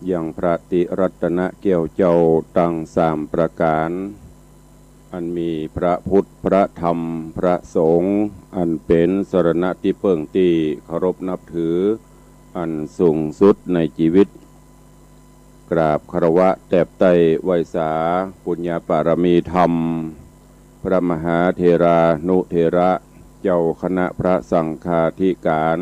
อย่างพระติรัตนเกี่ยวเจ้าตั้ง3ประการอันมีพระพุทธพระธรรมพระสงฆ์อันเป็นสรณะที่เปิ่งที่เคารพนับถืออันสูงสุดในชีวิตกราบคารวะแตบไตไวสาปุญญาปารมีธรรมพระมหาเถรานุเถระเจ้าคณะพระสังฆาธิการ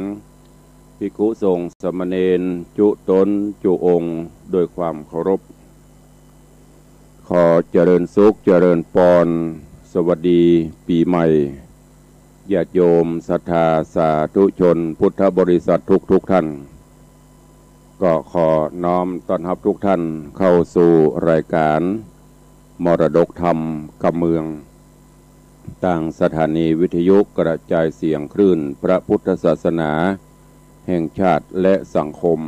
ภิกขุสงฆ์สมณเณรจุตนจุองค์โดยความเคารพขอเจริญสุขเจริญพรสวัสดีปีใหม่ญาติโยมศรัทธาสาธุชนพุทธบริษัททุกท่านก็ขอน้อมต้อนรับทุกท่านเข้าสู่รายการมรดกธรรมกำเมืองต่างสถานีวิทยุกระจายเสียงคลื่นพระพุทธศาสนาแห่งชาติและสังคม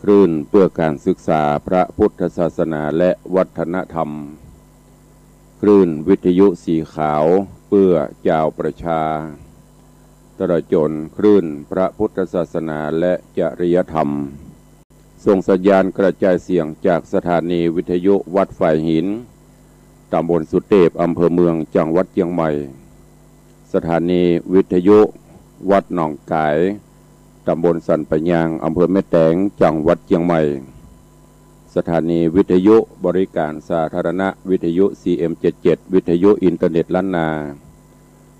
คลื่นเพื่อการศึกษาพระพุทธศาสนาและวัฒนธรรมคลื่นวิทยุสีขาวเพื่อเจ้าประชาตลอดจนคลื่นพระพุทธศาสนาและจริยธรรมส่งสัญญาณกระจายเสียงจากสถานีวิทยุวัดฝ่ายหินตำบลสุเทพอำเภอเมืองจังหวัดเชียงใหม่สถานีวิทยุวัดหนองกายตำบลสันปะยางอำเภอแม่แตงจังหวัดเชียงใหม่สถานีวิทยุบริการสาธารณะวิทยุ CM77 วิทยุอินเทอร์เน็ตล้านนา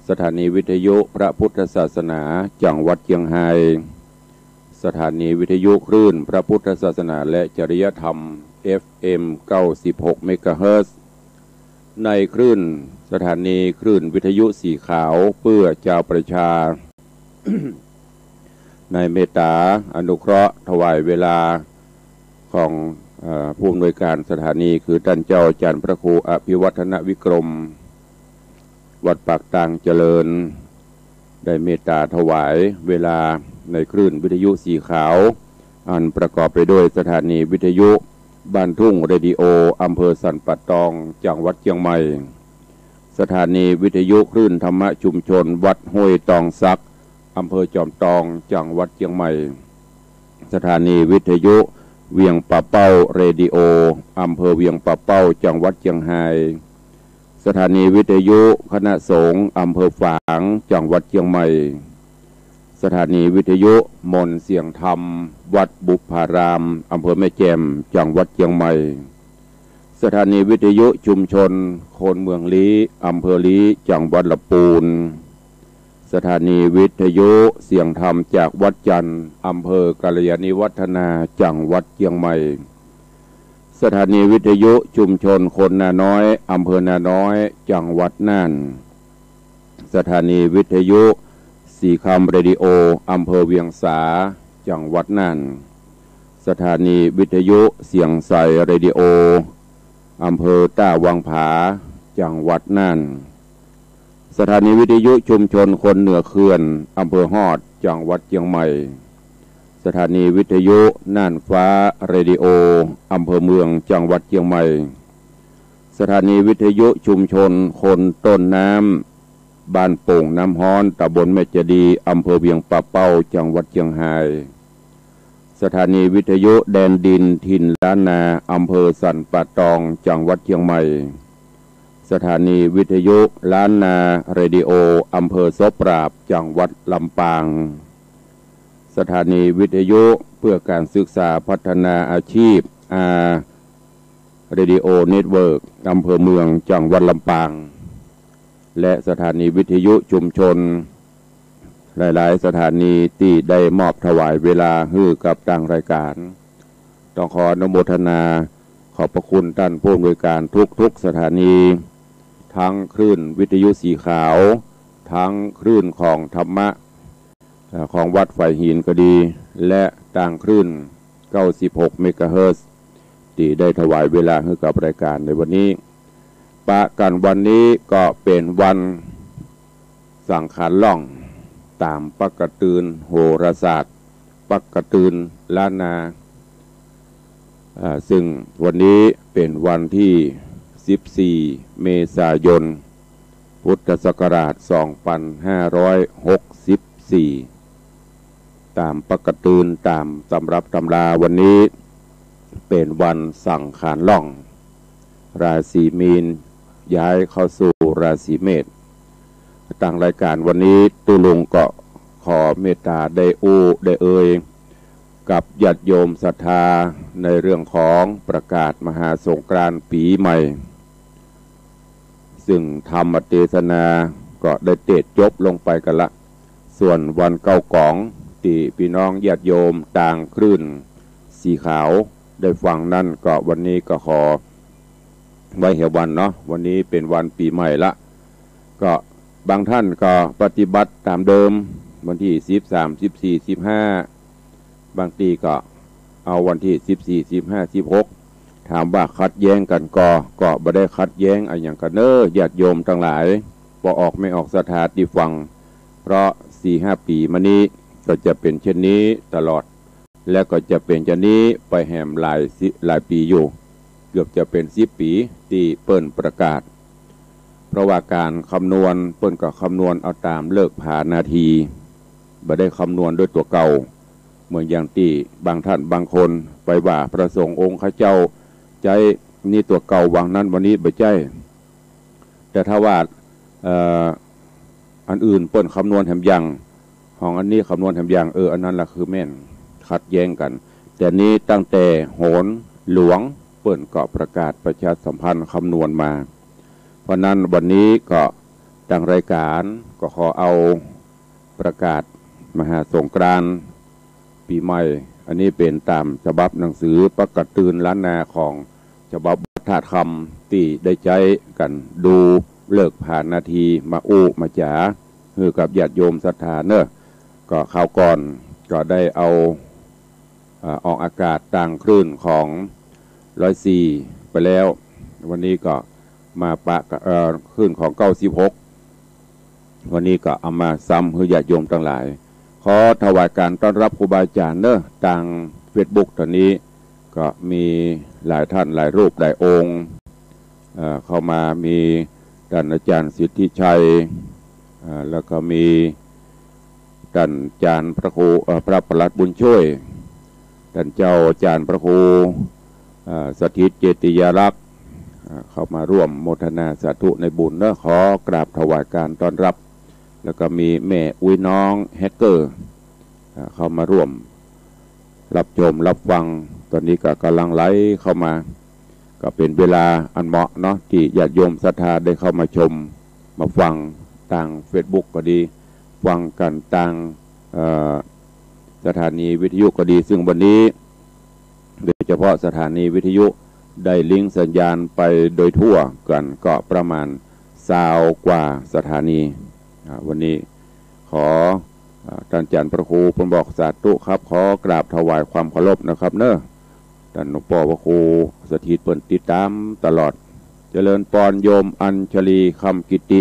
สถานีวิทยุพระพุทธศาสนาจังหวัดเชียงรายสถานีวิทยุคลื่นพระพุทธศาสนาและจริยธรรม FM 96 เมกะเฮิรตซ์ในคลื่นสถานีคลื่นวิทยุสีขาวเพื่อเจ้าประชา ในเมตตาอนุเคราะห์ถวายเวลาของผู้อำนวยการสถานีคือท่านเจ้าอาจารย์พระครูอภิวัฒนวิกรมวัดปากตางเจริญได้เมตตาถวายเวลาในคลื่นวิทยุสีขาวอันประกอบไปด้วยสถานีวิทยุบ้านทุ่งเรดิโออำเภอสันป่าตองจังหวัดเชียงใหม่สถานีวิทยุคลื่นธรรมชุมชนวัดห้วยตองซักอำเภอจอมทองจังหวัดเชียงใหม่สถานีวิทยุเวียงป่าเป้าเรดิโออำเภอเวียงป่าเป้าจังหวัดเชียงรายสถานีวิทยุคณะสงฆ์อำเภอฝางจังหวัดเชียงใหม่สถานีวิทยุมนต์เสียงธรรมวัดบุพารามอำเภอแม่แจ่มจังหวัดเชียงใหม่สถานีวิทยุชุมชนโคนเมืองลี้อำเภอลี้จังหวัดลำพูนสถานีวิทยุเสียงธรรมจากวัดจันทร์อำเภอกัลยาณิวัฒนาจังหวัดเชียงใหม่สถานีวิทยุชุมชนคนนาน้อยอำเภอนาน้อยจังหวัดน่านสถานีวิทยุสีคำเรดิโออำเภอเวียงสาจังหวัดน่านสถานีวิทยุเสียงใสเรดิโออำเภอต้าวังผาจังหวัดน่านสถานีวิทยุชุมชนคนเหนือเขื่อนอำเภอฮอดจังหวัดเชียงใหม่สถานีวิทยุน่านฟ้าเรดิโออำเภอเมืองจังหวัดเชียงใหม่สถานีวิทยุชุมชนคนต้นน้ำบ้านโป่งน้ำฮ้อนตำบลแม่เจดีย์อำเภอเวียงป่าเป้าจังหวัดเชียงรายสถานีวิทยุแดนดินถิ่นล้านนาอำเภอสันป่าตองจังหวัดเชียงใหม่สถานีวิทยุล้านนาเรดิโออำเภอซบปราบจังหวัดลำปางสถานีวิทยุเพื่อการศึกษาพัฒนาอาชีพเรดิโอเน็ตเวิร์กอำเภอเมืองจังหวัดลำปางและสถานีวิทยุชุมชนหลายๆสถานีที่ได้มอบถวายเวลาให้กับทางรายการต้องขออนุโมทนาขอบพระคุณท่านผู้อำนวยการทุกสถานีทั้งคลื่นวิทยุสีขาวทั้งคลื่นของธรรมะของวัดฝ่ายหินก็ดีและต่างคลื่น 96 เมกะเฮิรตซ์ที่ได้ถวายเวลาให้กับรายการในวันนี้ปะกันวันนี้ก็เป็นวันสังขารล่องตามปกติโหราศาสตร์ปกติล้านนาซึ่งวันนี้เป็นวันที่ 14 เมษายน พุทธศักราช 2564 ตามปกติตามตำรับตำราวันนี้เป็นวันสังขารล่องราศีมีนย้ายเข้าสู่ราศีเมษตั้งรายการวันนี้ตุลุงก็ขอเมตตาได้เอ่ยกับญาติโยมศรัทธาในเรื่องของประกาศมหาสงกรานต์ปีใหม่ซึ่งธรรมเทศนาก็ได้เตจบลงไปกันละส่วนวันเก้ากองที่พี่น้องญาติโยมต่างคลื่นสีขาวได้ฟังนั่นก็วันนี้ก็ขอไว้เหตุวันเนาะวันนี้เป็นวันปีใหม่ละก็บางท่านก็ปฏิบัติตามเดิมวันที่13 14 15บางทีก็เอาวันที่14 15 16ถามว่าคัดแย้งกันก็บ่ได้คัดแย้งอะไรอย่างกันญาติโยมทั้งหลายพอออกไม่ออกสถานที่ฟังเพราะ 4-5 ปีมานี้ก็จะเป็นเช่นนี้ตลอดและก็จะเป็นเช่นนี้ไปแหมหลายปีอยู่เกือบจะเป็น10 ปีที่เปิ้นประกาศเพราะว่าการคำนวณเปิ้นก็คำนวณเอาตามเลิกผ่านนาทีบ่ได้คำนวณด้วยตัวเก่าเหมือนอย่างที่บางท่านบางคนไปว่าพระสงฆ์องค์ข้าเจ้าใจนี่ตัวเก่าวางนั้นวันนี้บ่ใจแต่ถ้าว่าอันอื่นเปิ้นคำนวณแถมยังของอันนี้คำนวณแถมยังอันนั้นล่ะคือแม่นขัดแย้งกันแต่นี้ตั้งแต่โหนหลวงเปิ้นก็ประกาศประชาสัมพันธ์คำนวณมาเพราะนั้นวันนี้ก็ตั้งรายการก็ขอเอาประกาศมหาสงกรานต์ปีใหม่อันนี้เป็นตามฉบับหนังสือปกติล้านนาของฉบับวัฒนธรรมที่ได้ใจกันดูเลิกผ่านนาทีมามาจ๋าคือกับญาติโยมศรัทธาก็ข่าวก่อนก็ได้เอาออกอากาศต่างคลื่นของ104ไปแล้ววันนี้ก็มาปะคลื่นของ96วันนี้ก็เอามาซ้ำให้ญาติโยมทั้งหลายขอถวายการต้อนรับครูบาอาจารย์ทาง Facebook ตอนนี้ก็มีหลายท่านหลายรูปหลายองค์เข้ามามีท่านอาจารย์สิทธิชัยแล้วก็มีท่านอาจารย์พระครูพระประหลัดบุญช่วยท่านเจ้าอาจารย์พระครูสถิตเจติยารักษ์เข้ามาร่วมโมทนาสาธุในบุญขอกราบถวายการต้อนรับแล้วก็มีแม่อุ้ยน้องแฮกเกอร์เข้ามาร่วมรับชมรับฟังตอนนี้ก็กำลังไลฟ์เข้ามาก็เป็นเวลาอันเหมาะเนาะที่ญาติโยมศรัทธาได้เข้ามาชมมาฟังทาง Facebook ก็ดีฟังกันทางสถานีวิทยุก็ดีซึ่งวันนี้โดยเฉพาะสถานีวิทยุได้ลิงก์สัญญาณไปโดยทั่วกันก็ประมาณ20 กว่าสถานีวันนี้ขอท่านอาจารย์พระครูผมบอกสาธุครับขอกราบถวายความเคารพนะครับท่านหลวงพ่อพระครูสถิตเปิ่นติดตามตลอดเจริญปอนโยมอัญชลีคำกิติ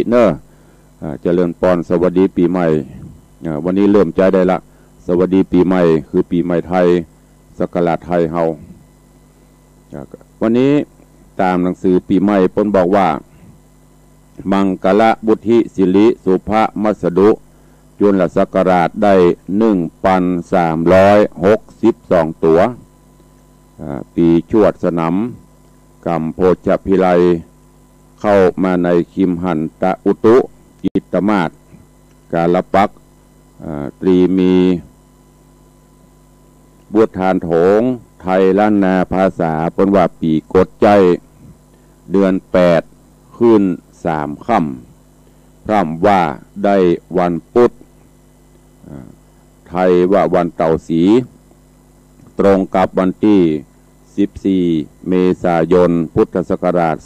เจริญปอนสวัสดีปีใหม่วันนี้เริ่มใจได้ละสวัสดีปีใหม่คือปีใหม่ไทยศักราชไทยเฮาวันนี้ตามหนังสือปีใหม่เปิ้นบอกว่ามังกละบุธิสิริสุภมัสดุจุลศักราชได้ 1,362 ตัวปีชวดสนามกัมโพชพิไลเข้ามาในคิมหันตะอุตุกิตมาศกาลปักตรีมีบุตรทานโถงไทยล้านนาภาษาปนว่าปีกดใจเดือน8ขึ้น3 ค่ำพร่ำว่าได้วันพุธไทยว่าวันเต่าสีตรงกับวันที่14 เมษายนพุทธศักราช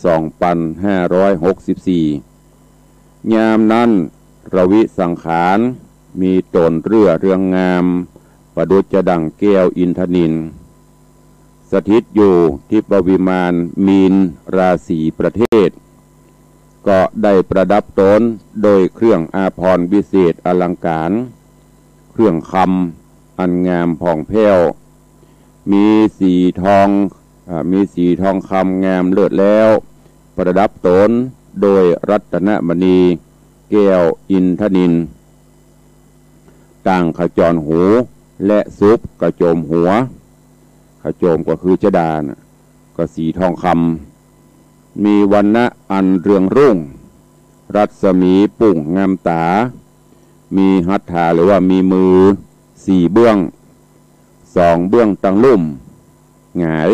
2564 ยามนั้นระวิสังขารมีตนเรือเรืองงามประดุจดังแก้วอินทนิน สถิตอยู่ที่ปวิมานมีนราศีประเทศก็ได้ประดับตนโดยเครื่องอาภรณ์วิเศษอลังการเครื่องคำอันงามผ่องแผ้วมีสีทองคำงามเลิศแล้วประดับตนโดยรัตนมณีแก้วอินทนิลต่างขจรหูและซุปกระโจมหัวขโจมก็คือชดานะก็สีทองคำมีวรรณะอันเรืองรุ่งรัศมีปุ่งงามตามีหัตถาหรือว่ามีมือ4เบื้อง2เบื้องตั้งลุ่มหงาย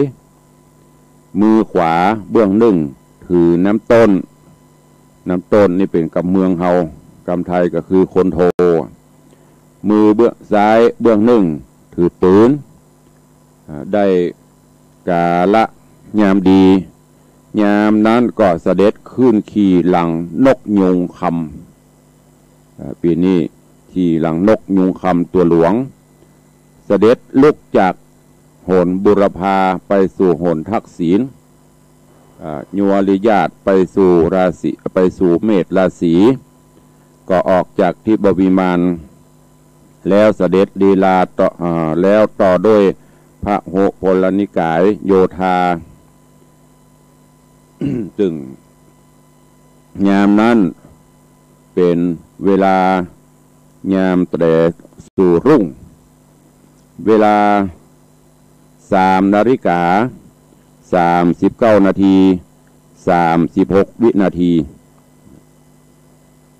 มือขวาเบื้องหนึ่งถือน้ำต้นนี่เป็นกำเมืองเฮากำไทยก็คือคนโทมือเบื้องซ้ายเบื้องหนึ่งถือปืนได้กาละยามดียามนั้นก็เสด็จขึ้นขี่หลังนกยุงคำปีนี้ขี่หลังนกยุงคำตัวหลวงเสด็จลุกจากโหนบุรพาไปสู่โหนทักษิณยัวริยาตไปสู่ราศีไปสู่เมษราศีก็ออกจากที่บวิมานแล้วเสด็จลีลาต่อแล้วต่อด้วยพระโหพลนิกายโยธา ซึ่งยามนั้นเป็นเวลายามแต่สู่รุ่งเวลา3:39 นาที36 วินาที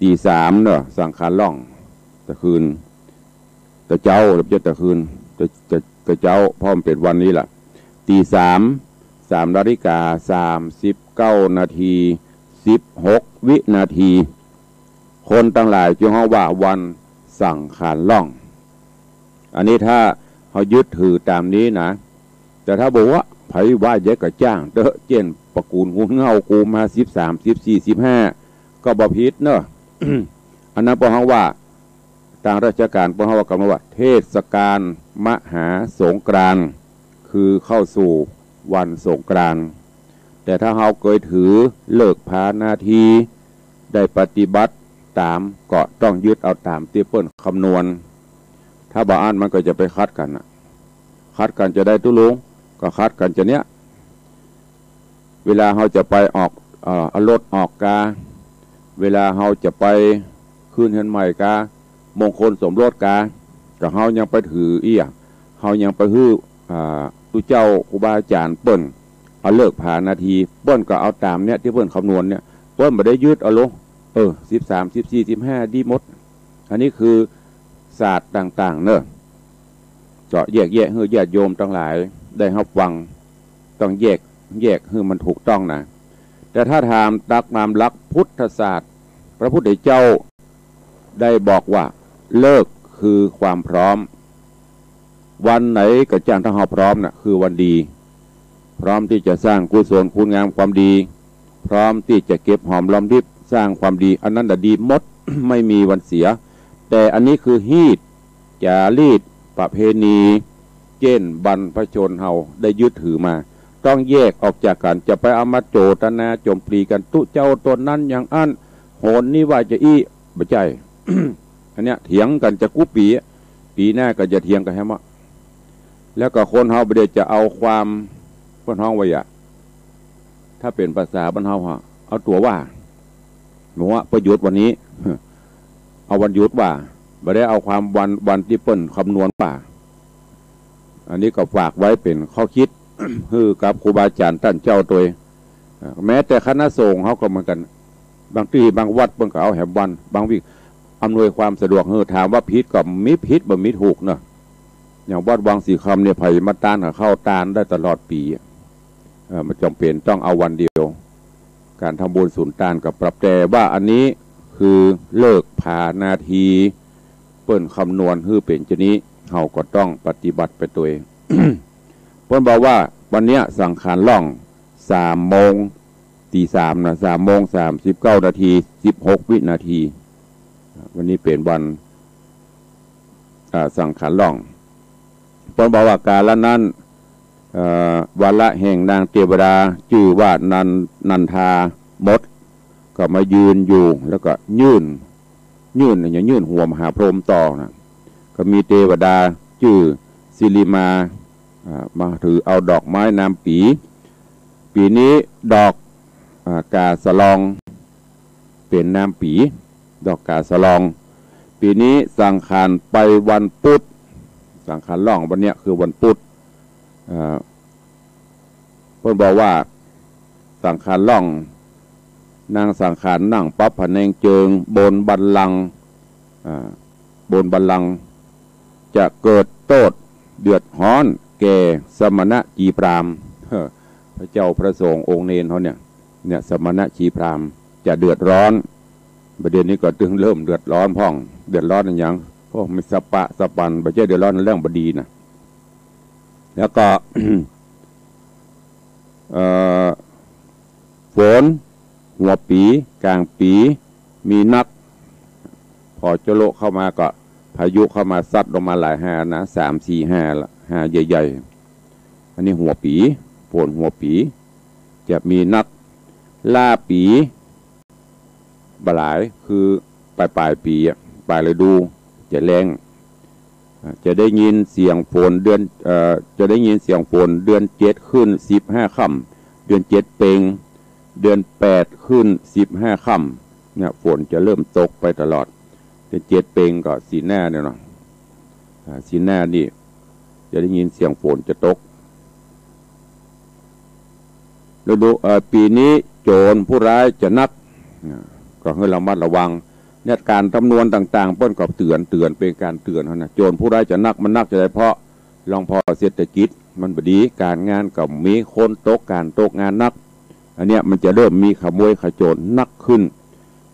ตี 3เนอะสังขารล่องตะคืนตะเจ้าหรือจะตะคืนตะเจ้าพร้อมเป็นวันนี้ล่ะตี3:39 นาที16 วินาทีคนตั้งหลายจึงเรียกว่าวันสังขารล่องอันนี้ถ้าเขายึดถือตามนี้นะแต่ถ้าบอกว่าไผว่าเยอะกะจ้างเด้อเจนประกูลงูเงากูมา13 14 15ก็บ่ผิดเนอะ อันนั้นเพราะว่าทางราชการเพราะว่ากำหนดว่าเทศกาลมหาสงกรานต์คือเข้าสู่วันสงกรานต์แต่ถ้าเราเคยถือเลิกพานาทีได้ปฏิบัติตามก็ต้องยึดเอาตามที่เปิ้นคำนวณถ้าบ่อ่านมันก็จะไปคัดกันคัดกันจะได้ตุลุงก็คัดกันจะเนี้ยเวลาเราจะไปออกรถออกกาเวลาเราจะไปคืนเฮือนใหม่กามงคลสมรสกาก็เรายังไปถือเรายังไปฮื้อตุเจ้าครูบาอาจารย์เปิ้นเอาเลิกผ่านนาทีเปิ้นก็เอาตามเนี้ยที่เปิ้นคำนวณเนี่ยเปิ้นไม่ได้ยืดเอาลง13 14 15ดีหมดอันนี้คือศาสตร์ต่างๆเนอะเจาะแยกให้ญาติโยมทั้งหลายได้รับฟังต้องแยกให้มันถูกต้องนะแต่ถ้าถามตักนามลักพุทธศาสตร์พระพุทธเจ้าได้บอกว่าเลิกคือความพร้อมวันไหนก็จ้างถ้าเราพร้อมน่ะคือวันดีพร้อมที่จะสร้างกุศลคุณงามความดีพร้อมที่จะเก็บหอมรอมริบสร้างความดีอันนั้นดีหมด ไม่มีวันเสียแต่อันนี้คือฮีดจารีตประเพณีเจนบรรพชนเฮาได้ยึดถือมาต้องแยกออกจากกันจะไปเอามาโจตนาโจมปลีกันตุเจ้าตนนั้นอย่างอันโหนนี่ว่าจะบ่ใจ อันเนี้ยเถียงกันจะกู้ปีหน้าก็จะเถียงกันแฮมะแล้วก็คนเฮาบ่ได้จะเอาความเพิ่นฮ้องไว้ถ้าเป็นภาษาบ้านเฮาเอาตัวว่าบอกว่าประยุทธ์วันนี้ เอาวันหยุดว่าบ่ได้เอาความวันที่เปิ้นคำนวณว่าอันนี้ก็ฝากไว้เป็นข้อคิด คือกับครูบาอาจารย์ท่านเจ้าตัวแม้แต่คณะสงฆ์เขาก็เหมือนกันบางที่บางวัดเพิ่นก็เอาแหมวันบางวิอำนวยความสะดวกถามว่าผิดก็มีผิดบ่มีถูกเนาะอย่างวัดวังสีคำเนี่ยไผมาต้านกับเข้าต้านได้ตลอดปีมันจำเป็นต้องเอาวันเดียวการทำบุญศูนย์ต้านกับปรับแต่ว่าอันนี้คือเลิกผ่านาทีเปิ้นคำนวณให้เป็นชนี้เราก็ต้องปฏิบัติไปตัวเอง เปิ้นบอกว่าวันนี้สังขารล่อง3 โมงตี 3นะ3 โมง 39 นาที16 วินาทีวันนี้เป็นวันสังขารล่องเปิ้นบอกว่ากาลนั้น วาระแห่งนางเทวดาชื่อว่านันทามดก็มายืนอยู่แล้วก็ยื่นอย่างยื่นหัวมหาพรหมต่อนะก็มีเทวดาชื่อศิริมามาถือเอาดอกไม้น้ำปีนี้ดอกกาสะลองเป็นน้ำปีดอกกาสะลองปีนี้สังขารไปวันพุธสังขารล่องวันเนี้ยคือวันพุธเพิ่นบอกว่าสังขารล่องนางสังขารนั่งปั๊บพะแนงเจิงบนบัลลังก์จะเกิดโทษเดือดร้อนแก่สมณะจีพรามพระเจ้าพระสงฆ์องค์เนรเขาเนี่ยสมณะจีพรามจะเดือดร้อนประเด็นนี้ก็ถึงเริ่มเดือดร้อนพ่องเดือดร้อนอย่างพวกไม่สปันไม่ใช่เดือดร้อนเรื่องบดีนะแล้วก็ ฝนหัวปีกลางปีมีนักพอโจโลเข้ามาก็พายุเข้ามาซัดลงมาหลายหานะ3 4 5ละหาใหญ่ๆอันนี้หัวปีฝนหัวปีจะมีนักล่าปีบลายคือปลายปีปลายฤดูจะแรงจะได้ยินเสียงฝนเดือนจะได้ยินเสียงฝนเดือน7ขึ้น15ค่ำเดือน7เพ็งเดือน8ขึ้น15ค่ำเนี่ยฝนจะเริ่มตกไปตลอดเดือน7เพ็งก็สีหน้าเนี่ยเนาะสีหน้านี่จะได้ยินเสียงฝนจะตกฤดูปีนี้โจรผู้ร้ายจะนักก็ให้ระมัดระวังเนี่ยการคำนวณต่างๆเปิ้นก็เตือนเป็นการเตือนนะโจรผู้ร้ายจะนักมันนักจะได้เพราะลองพอเศรษฐกิจมันบดีการงานกับมีคนตกงานนักอันเนี้ยมันจะเริ่มมีขโมยขโจรนักขึ้น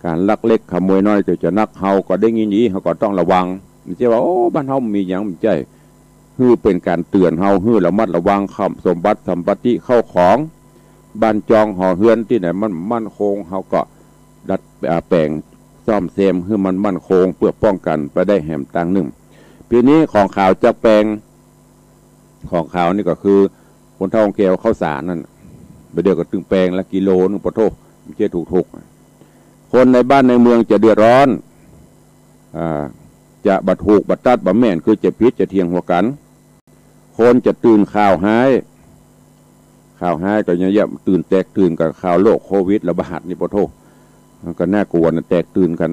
การลักเล็กขโมยน้อยจะนักเฮาก็ได้ยินนี้เฮาก็ต้องระวังไม่ใช่ว่าโอ้บ้านเฮามีอย่างมันใจคือเป็นการเตือนเฮาคือระมัดระวังคำสมบัติสัมปติเข้าของบ้านจองหอเฮือนที่ไหนมันมั่นคงเฮาก็ดัดแปลงซ่อมแซมให้มันมั่นคงเพื่อป้องกันไปได้แหมต่างหนึ่งปีนี้ของข่าวจะแปลงของข่าวนี่ก็คือคนเท่าแก้วข้าวสารนั่นไปเดียวกับตึงแปลงละกิโลนึงปะโทมันจะถูกคนในบ้านในเมืองจะเดือดร้อนจะบัดถูกบัดตัดบัดแม่นคือจะพิษจะเทียงหัวกันคนจะตื่นข่าวหายก็ยังยับตื่นแตกตื่นกับข่าวโรคโควิดระบาดนี่ปะโทมันก็น่ากลัวนะแตกตื่นกัน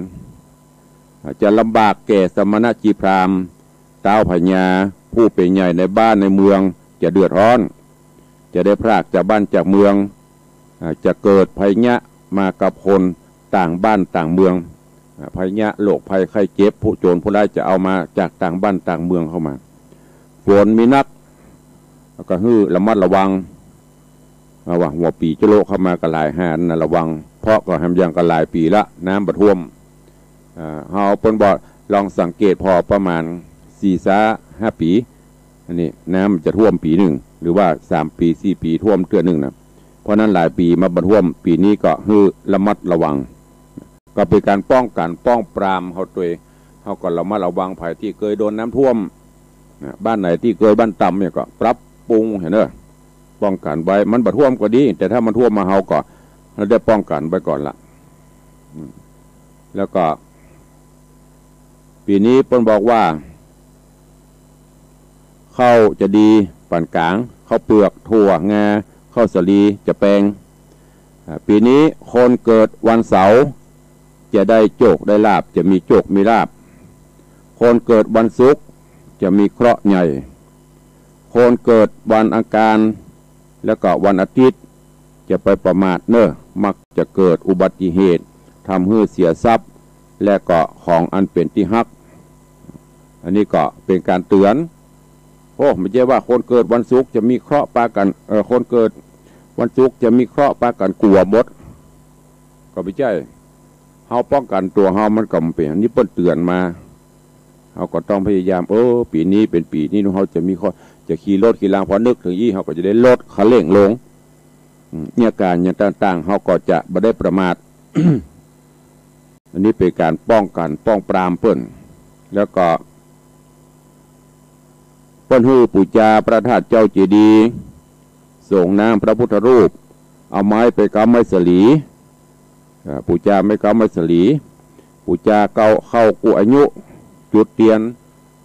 จะลำบากแก่สมณจีพรามเต้าพญาผู้เป็นใหญ่ในบ้านในเมืองจะเดือดร้อนจะได้พรากจากบ้านจากเมืองจะเกิดภัยยะมากับคนต่างบ้านต่างเมืองภัยยะโรคภัยไข้เจ็บผู้โจรผู้ร้ายจะเอามาจากต่างบ้านต่างเมืองเข้ามาฝนมีนักแล้วก็ระมัดระวังว่าหัวปีจะโลเข้ามาก็หลายหานะระวังเพราะก็ทำอย่างก็หลายปีละน้ำบท่วมเฮาปนบ่ลองสังเกตพอประมาณ4-5 ปีอันนี้น้ำจะท่วมปีหนึ่งหรือว่า3 ปี4 ปีท่วมเทื่อหนึ่งนะเพราะนั้นหลายปีมาบท่วมปีนี้ก็ระมัดระวังก็เป็นการป้องกันป้องปรามเขาตัวเขาก็ระมัดระวังภัยที่เคยโดนน้ำท่วมบ้านไหนที่เคยบ้านต่ำเนี่ยก็ปรับปรุงเห็นไหมป้องกันไว้มันบท่วมก็ดีแต่ถ้ามันท่วมมาเขาก็เราได้ป้องกันไว้ก่อนละแล้วก็ปีนี้เพิ่นบอกว่าข้าวจะดีปานกลางข้าวเปลือกถั่วงาข้าวสาลีจะแปลงปีนี้คนเกิดวันเสาร์จะได้โชคได้ลาภจะมีโชคมีลาภคนเกิดวันศุกร์จะมีเคราะห์ใหญ่คนเกิดวันอังคารแล้วก็วันอาทิตย์จะไปประมาทมักจะเกิดอุบัติเหตุทำให้เสียทรัพย์และก็ของอันเป็นที่ฮักอันนี้ก็เป็นการเตือนไม่ใช่ว่าคนเกิดวันศุกร์จะมีเคราะห์ปากันคนเกิดวันศุกร์จะมีเคราะห์ปากันกลัวหมดก็ไม่ใช่เฮาป้องกันตัวเฮามันก็เป็นอันนี้เปิ้นเตือนมาเฮาก็ต้องพยายามปีนี้เป็นปีนี้เฮาจะมีข้อจะขี่รถขี่รางพอนึกถึงเฮาก็จะได้ลดคันเร่งลงเนี่ยการอย่างต่างๆเขาก็จะไม่ได้ประมาท อันนี้เป็นการป้องกันป้องปรามเปิ้นแล้วก็เปิ้นฮือปู่จาพระธาตุเจ้าเจดีย์ ส่งน้ำพระพุทธรูปเอาไม้ไปกำไม้สลีปูจาไม่กำไม้สลีปูจาเข้ากูอายุจุดเตียน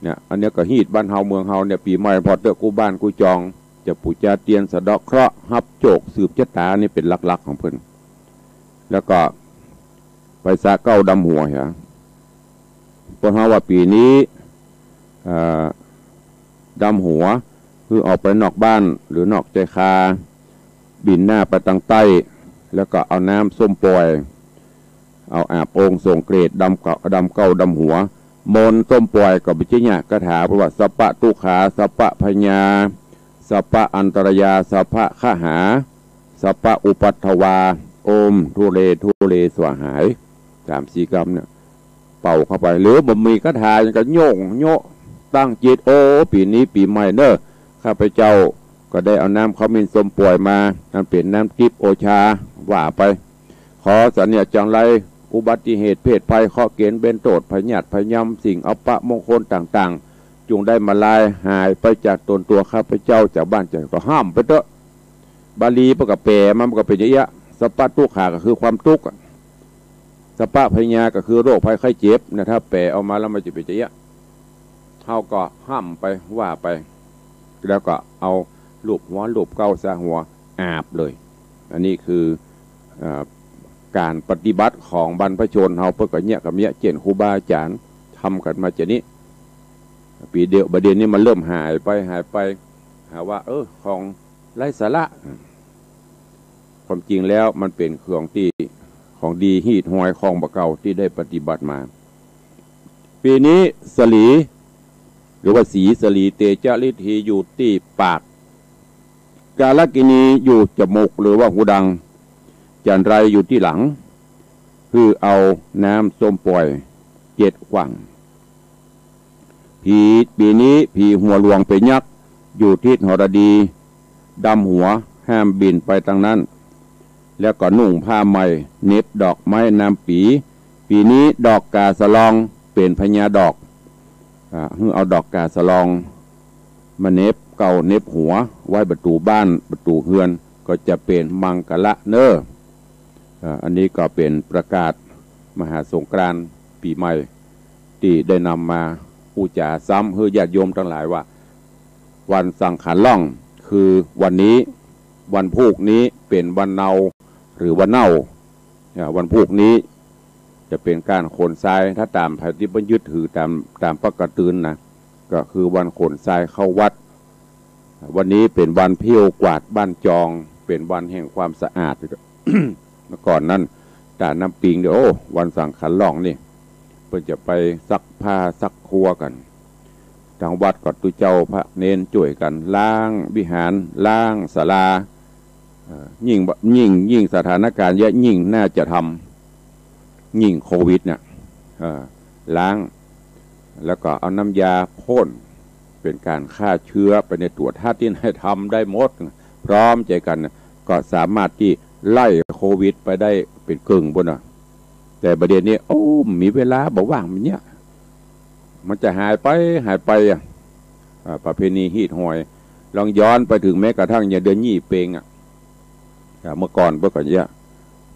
เนี่ยอันนี้ก็ฮีดบ้านเฮาเมืองเฮาเนี่ยปีใหม่พอเตอกูบ้านกูจองจะปูจาเตียนสะเดาะเคราะห์ฮับโจกสืบชะตานี่เป็นหลักๆของเพิ่นแล้วก็ไปสะเก้าดำหัวเหรอเพราะว่าปีนี้ดำหัวคือออกไปนอกบ้านหรือนอกใจคาบินหน้าไปทางใต้แล้วก็เอาน้ำส้มปล่อยเอาอาบองค์ส่งเกรดดำเก้าดำหัวมนส้มปล่อยกับบิจิญะกถาเพราะว่าสัพพะตุขาสัพพะพญาสัพพะอันตรยาสัพพะขหาสัพพะอุปัฏฐวาโอมทุเลสวหาย3-4 กรัมเนี่ยเป่าเข้าไปหรือบ่มีกถาอย่างกับโยตั้งจิตโอปีนี้ปีใหม่เนอะข้าพเจ้าก็ได้เอาน้ำขมิ้นส้มป่วยมานั่นเป็นน้ำทิพย์โอชาว่าไปขอสัญญาจังไรอุบัติเหตุเพศภัยข้อเกณฑ์เบนโตดพญาติพยำสิ่งอัปะมงคลต่างๆจงได้มาลายหายไปจากตนตัวข้าพเจ้าจากบ้านจากก็ห้ามไปเถอะบาลีประกาศแปลมันก็เป็นอย่างนี้สัพพะทุกขาก็คือความทุกข์สัพพะพญาก็คือโรคภัยไข้เจ็บนะถ้าแปลเอามาแล้วมันจะเป็นอย่างนี้เท่าก็ห้ามไปว่าไปแล้วก็เอาลูบหัวลูบเก้าซาหัวอาบเลยอันนี้คือการปฏิบัติของบรรพชนเฮาเพื่อกับเนี่ยเจนครูบาอาจารย์ทำกันมาจากนี้ปีเดียวประเด็นนี้มันเริ่มหายไปหาว่าของไร้สาระความจริงแล้วมันเป็นเครื่องที่ของดีฮีดหอยของบะเก่าที่ได้ปฏิบัติมาปีนี้สลีหรือว่าสีสลีเตจาลิธีอยู่ที่ปากกาลกินีอยู่จมูกหรือว่าหูดังจันไรอยู่ที่หลังคือเอาน้ำส้มปล่อย7 ฝั่งปีนี้ผีหัวหลวงเป็นยักษ์อยู่ทิศหรดีดำหัวห้ามบินไปทางนั้นแล้วก็นุ่งผ้าใหม่เน็บดอกไม้น้ำปีนี้ดอกกาสะลองเป็นพญาดอกเอาดอกกาสะลองมาเน็บเก่าเน็บหัวไว้ประตูบ้านประตูเฮือนก็จะเป็นมังกละเนออันนี้ก็เป็นประกาศมหาสงกรานต์ปีใหม่ที่ได้นำมาผู้จ่าซ้ำให้ญาติโยมทั้งหลายว่าวันสังขารล่องคือวันนี้วันพุกนี้เป็นวันเนาหรือวันเน่าวันพุกนี้จะเป็นการขนทรายถ้าตามที่บัญญัติถือตามปกตินะก็คือวันขนทรายเข้าวัดวันนี้เป็นวันเพี้ยวกวาดบ้านจองเป็นวันแห่งความสะอาด เมื่อก่อนนั้นแต่น้ำปิงเดี๋ยววันสังขารล่องนี่เพื่อจะไปซักผ้าซักครัวกันทางวัดก็ตุเจ้าพระเนนช่วยกันล้างวิหารล้างศาลายิ่งสถานการณ์เยอะยิ่งน่าจะทำยิ่งโควิดเนี่ยล้างแล้วก็เอาน้ำยาพ่นเป็นการฆ่าเชื้อไปในตัวถ้าที่ให้ทำได้หมดพร้อมใจกันก็สามารถที่ไล่โควิดไปได้เป็นกึ่งบนแต่ประเด็นนี้มีเวลาบอกว่างมันเนี่ยมันจะหายไปประเพณีฮีดหอยลองย้อนไปถึงแม้กระทั่งเดือนยี่เปงเมื่อก่อน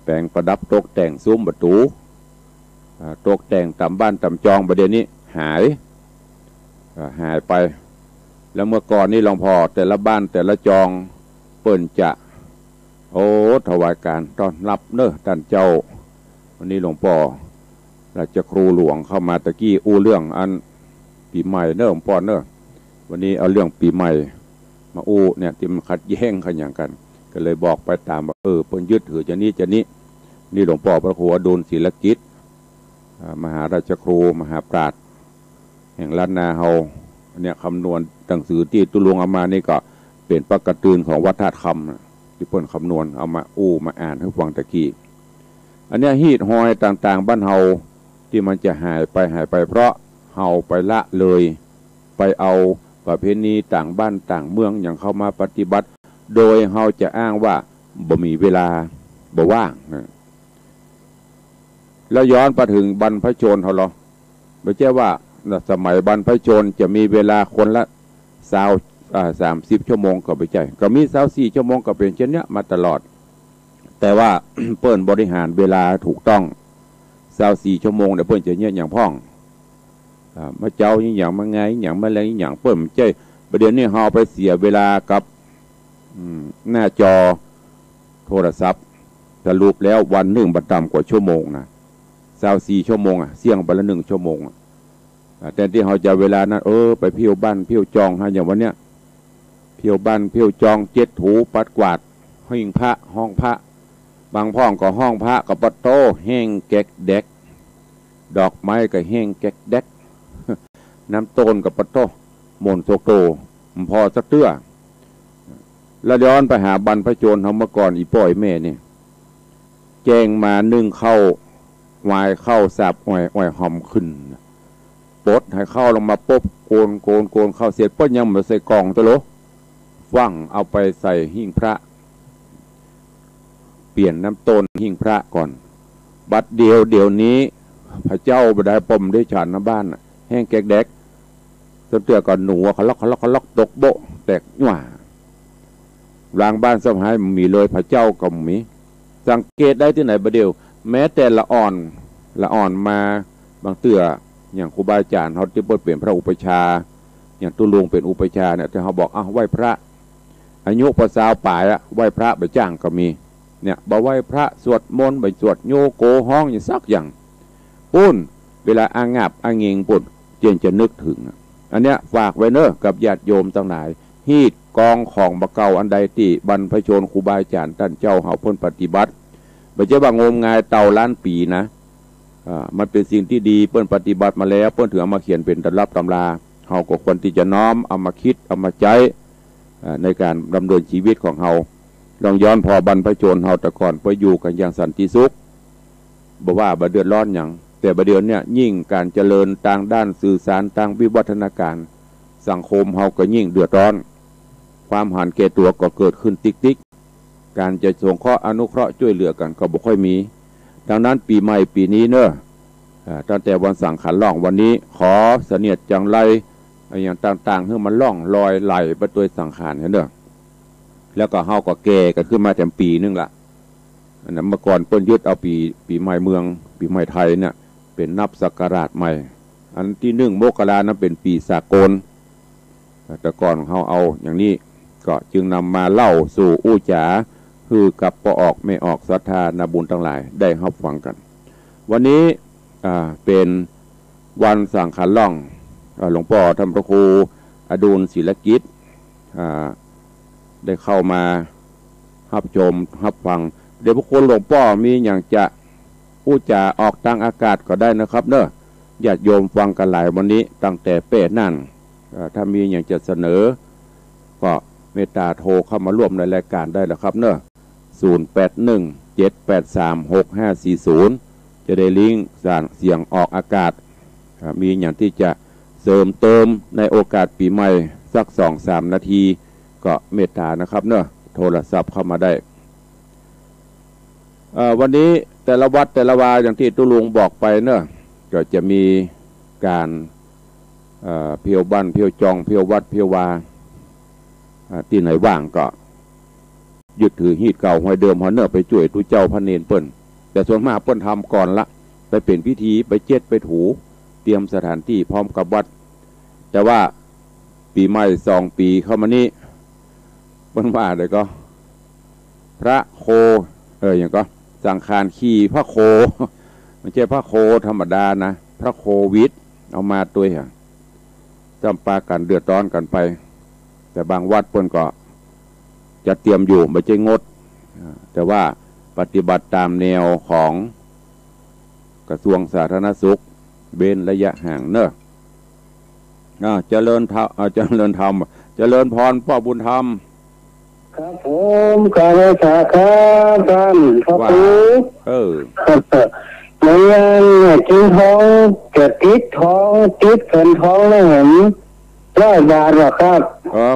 แปลงประดับตกแต่งซุ้มประตูตกแต่งตามบ้านตามจองประเด็นนี้หายไปแล้วเมื่อก่อนนี่หลวงพ่อแต่ละบ้านแต่ละจองเปิ่นจะถวายการต้อนรับเนอะท่านเจ้าวันนี้หลวงพ่อราชครูหลวงเข้ามาตะกี้เรื่องอันปีใหม่เนอะหลวงพ่อเนอะวันนี้เอาเรื่องปีใหม่มาเนี่ยที่มันขัดแย้งกันอย่างกันก็เลยบอกไปตามว่าเพิ่นยึดถือจะนี้นี่หลวงพ่อพระครูอดุลศิลกิจมหาราชครูมหาปราชญ์แห่งล้านนาเฮาเนี่ยคำนวณหนังสือที่ตุลวงเอามานี่ก็เป็นปกติของวัฒนธรรมที่เพิ่นคำนวณเอามามาอ่านให้ฟังตะกี้อันนี้ฮีดหอยต่างๆบ้านเฮาที่มันจะหายไปเพราะเฮาไปละเลยไปเอาประเพณีต่างบ้านต่างเมืองอย่างเข้ามาปฏิบัติโดยเฮาจะอ้างว่าบ่มีเวลาบ่ว่างแล้วย้อนไปถึงบรรพชนเฮาหรอไม่ใช่ว่าสมัยบรรพชนจะมีเวลาคนละ 30 ชั่วโมงก็ไปใจก็มี24 ชั่วโมงก็เป็นเช่นเนี้ยมาตลอดแต่ว่า เปิ้นบริหารเวลาถูกต้อง24 ชั่วโมงเดี๋ยวเปิ้นจะเนี่ยอย่างพ่องมาเจ้าอย่างมาไงอย่างมาแรงอย่างเปิ้นใจประเดี๋ยวนี้เฮาไปเสียเวลากับหน้าจอโทรศัพท์สรุปแล้ววันหนึ่งบัดต่ำกว่าชั่วโมงนะ24 ชั่วโมงเสี่ยงไปละ1 ชั่วโมงแต่ที่เขาจะเวลานั้นไปเที่ยวบ้านเที่ยวจองฮะอย่างวันเนี้ยเที่ยวบ้านเที่ยวจองเจ็ดถูปัดกวาดหิ้งพระห้องพระบางพ่องก็ห้องพระกับปัดโตแห้งแกกแดกดอกไม้ก็แห้งแกกแดกน้ำต้นกับปัดโตมนโซโตพอสักเตื้อแล้วย้อนไปหาบรรพชนเขาเมื่อก่อนอีป่อยแม่เนี่ยแจงมานึ่งเข้าวายเข้าสับอ่อยหอมขึ้นปดให้เข้าลงมาปุ๊บโกนเข้าเสร็จปุ๊บยังมาใส่กล่องตะโลฟั่งเอาไปใส่หิ้งพระเปลี่ยนน้ำต้นหิ้งพระก่อนบัดเดียวนี้พระเจ้าบดายปมได้ฉันน้ำบ้านแห้งแกกแดกต้นเตือก่อนหนูเขาล็อกตกโบแตกหน่ารางบ้านสมัยมีเลยพระเจ้าก็มีสังเกตได้ที่ไหนประเดี๋ยวแม้แต่ละอ่อนมาบางเตืออย่างครูบาอาจารย์เขาที่เปิดเปลี่ยนพระอุปชาอย่างตุลุงเป็นอุปชาเนี่ยแต่เขาบอกไหว้พระอายุพอสาวป่ายไหว้พระไปจ้างก็มีเนี่ยบ่ไหว้พระสวดมนต์ไปสวดโยโกห้องอย่างสักอย่างปุ้นเวลาอางับอาเงงปุ้นเจนจะนึกถึงอันเนี้ยฝากไว้เนอะกับญาติโยมทั้งหลายฮีดกองของบะเก่าอันใดที่บรรพชนครูบาอาจารย์ท่านเจ้าเฮาเพิ่นปฏิบัติไม่ใช่ว่างมงายเต่าล้านปีนะมันเป็นสิ่งที่ดีเปิ้นปฏิบัติมาแล้วเปิ้นถือเอามาเขียนเป็นตำรับตำราเฮาก็ควรที่จะน้อมเอามาคิดเอามาใช้ในการดำเนินชีวิตของเฮาลองย้อนพอบรรพชนเฮาแต่ก่อนไปอยู่กันอย่างสันติสุขบ่ว่าบ่เดือดร้อนหยังแต่บัดเดี๋ยวนี้ยิ่งการเจริญทางด้านสื่อสารทางวิวัฒนาการสังคมเฮาก็ยิ่งเดือดร้อนความหันแก่ตัวก็เกิดขึ้นติ๊กการจะสงเคราะห์อนุเคราะห์ช่วยเหลือกันก็บ่ค่อยมีดังนั้นปีใหม่ปีนี้เนอะตั้งแต่วันสังขารล่องวันนี้ขอเสนียดจังไรอย่างต่างๆให้มันล่องลอยไหลไปตัวสังขารเนอะแล้วก็เฮาก็แก่กันขึ้นมาแถมปีนึงละอันนั้นเมื่อก่อนเปิ้นยึดเอาปีใหม่เมืองปีใหม่ไทยเนี่ยเป็นนับศักราชใหม่อันที่1 มกรานั้นเป็นปีสากลแต่ก่อนเฮาเอาอย่างนี้ก็จึงนำมาเล่าสู่อู้จ๋าคือกับปออกไม่ออกศรัทธานาบุญทั้งหลายได้รับฟังกันวันนี้เป็นวันสังขารล่องหลวงพ่อท่านพระครูอดุลศิลกิจได้เข้ามารับชมรับฟังเดี๋ยวพระคุณหลวงพ่อมีอย่างจะอู้จ๋าออกทางอากาศก็ได้นะครับเนอะญาติโยมฟังกันหลายวันนี้ตั้งแต่เป็ดนั่นถ้ามีอย่างจะเสนอก็เมตตาโทรเข้ามาร่วมในรายการได้แล้วครับเนอะ0817836540จะได้ลิงก์เสียงออกอากาศมีอย่างที่จะเสริมเติมในโอกาสปีใหม่สัก 2-3 นาทีก็เมตตานะครับเนอะโทรศัพท์เข้ามาได้วันนี้แต่ละวัดแต่ละวาอย่างที่ตุลุงบอกไปเนอะก็จะมีการเพียวบ้านเพียวจองเพียววัดเพียววาที่ไหนว่างก็ยึดถือฮีดเก่าห้อยเดิมหอยเนอไปช่วยทุเจ้าพระเนรเปิ้นแต่ส่วนมากเปิ้นทำก่อนละไปเป็นพิธีไปเจ็ดไปถูเตรียมสถานที่พร้อมกับวัดแต่ว่าปีใหม่2 ปีเข้ามานี้เปิ้นว่าเลยก็พระโคอย่างก็สังขารขี่พระโคไม่ใช่พระโคธรรมดานะพระโควิดเอามาตัวอย่างจำปากันเดือดร้อนกันไปแต่บางวัดเปิ้นก็จะเตรียมอยู่ไม่ใช่งดแต่ว่าปฏิบัติตามแนวของกระทรวงสาธารณสุขเว้นระยะห่างเนอะเจริญธรรมพ่อบุญธรรมครับผมการรักษาครับท่านพระครูในงานกินท้องจะติดท้องติดเงินท้องแล้วเห็น100 บาทหรอครับ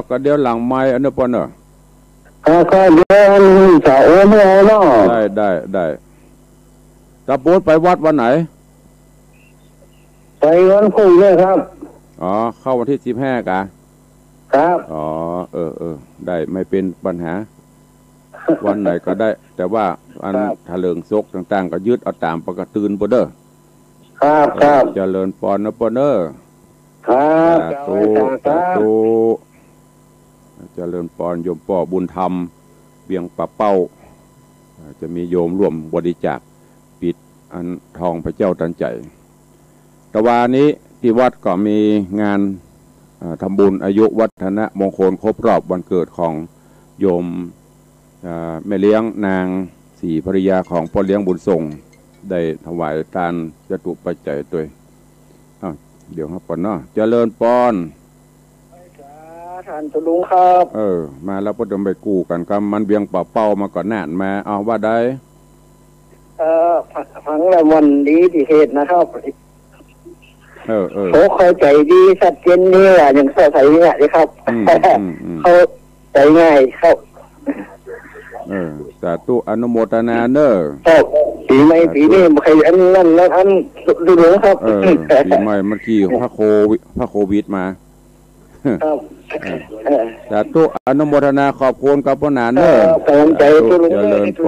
ก็เดี๋ยวหลังไม้อันนี้ปนเนอะก็เดี๋ยวจะโอนไม่เอาเนาะได้ตะปูไปวัดวันไหนไปวันพรุ่งนี้ครับเข้าวันที่15กะ ครับ อ๋อได้ไม่เป็นปัญหา วันไหนก็ได้ แต่ว่าอันทะเลิงซกต่างๆ ก็ยึดเอาตามปกติบ่เด้อ ครับครับ เจริญปอนนะปอนเนอร์ ครับ สา เจ้า ธุ ไว้ค สา รับ ธุเจริญปอนโยมป่อบุญธรรมเบียงปะเป้า จะมีโยมร่วมบริจาคปิดอันทองพระเจ้าตันใจตะวันนี้ที่วัดก็มีงานทำบุญอายุวัฒนมงคลครบรอบวันเกิดของโยมแม่เลี้ยงนางสี่ภริยาของพ่อเลี้ยงบุญส่งได้ถวายทานจตุปัจจัยตัวเดี๋ยวครับปอนเนาะเจริญปอน ท่านตุลุงครับ มาแล้วพอดมไปกู้กันครับมันเบียงเป่าเป้ามาก่อนนานมาเอาว่าได้ฟังแล้ววันดีที่เหตุนะครับเขาเข้าใจดีชัดเจนนี่แหละอย่างใส่เนี่ยเลยครับเขาใจง่ายครับสาธุอนุโมทนาเนอครับปีใหม่ปีนี้ใครอันนั่นแล้วอันดูหลวงครับปีใหม่มันขี่พระโควิดมาสาธุอนุโมทนาขอบคุณกับพ่อหนาเนอใจตุลุงเจริญพ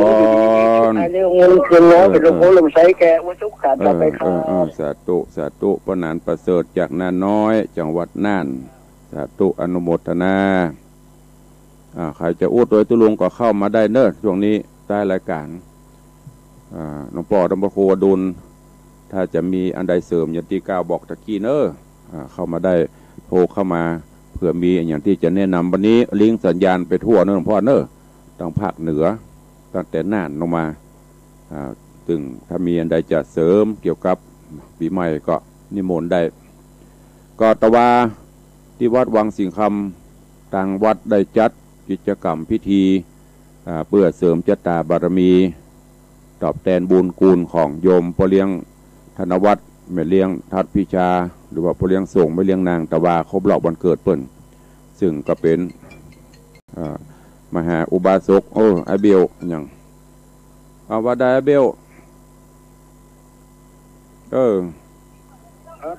รอันนี้เงินคืนแล้วเป็นหลวงพ่อลำไส้แกวัตถุขาดไปครับสาธุพ่อหนานประเสริฐจากนาน้อยจังหวัดน่านสาธุอนุโมทนาใครจะอู้ตัวตุลุงก็เข้ามาได้เนอะช่วงนี้ใต้รายการหลวงพ่อดำบโคดุลถ้าจะมีอันใดเสริมยันตีก้าวบอกตะกี้เนอะเข้ามาได้โทรเข้ามาเผื่อมีอย่างที่จะแนะนำวันนี้ลิงก์สัญญาณไปทั่วเนอะหลวงพ่อเนอะต้องภาคเหนือตั้งแต่น่านลงมาถึงถ้ามีอันใดจะเสริมเกี่ยวกับปีใหม่ก็นิมนต์ได้ก็ตะวาที่วัดวังสิงคำทางวัดได้จัดกิจกรรมพิธีเพื่อเสริมจตาบารมีตอบแทนบุญคุณของโยมพ่อเลี้ยงธนวัฒน์แม่เลี้ยงทัดพิชาหรือว่าพ่อเลี้ยงส่งแม่เลี้ยงนางตะวาครบรอบวันเกิดเปิ้นซึ่งก็เป็นมหาอุบาสกไอเบลอย่างเอาว่าได้ไอเบล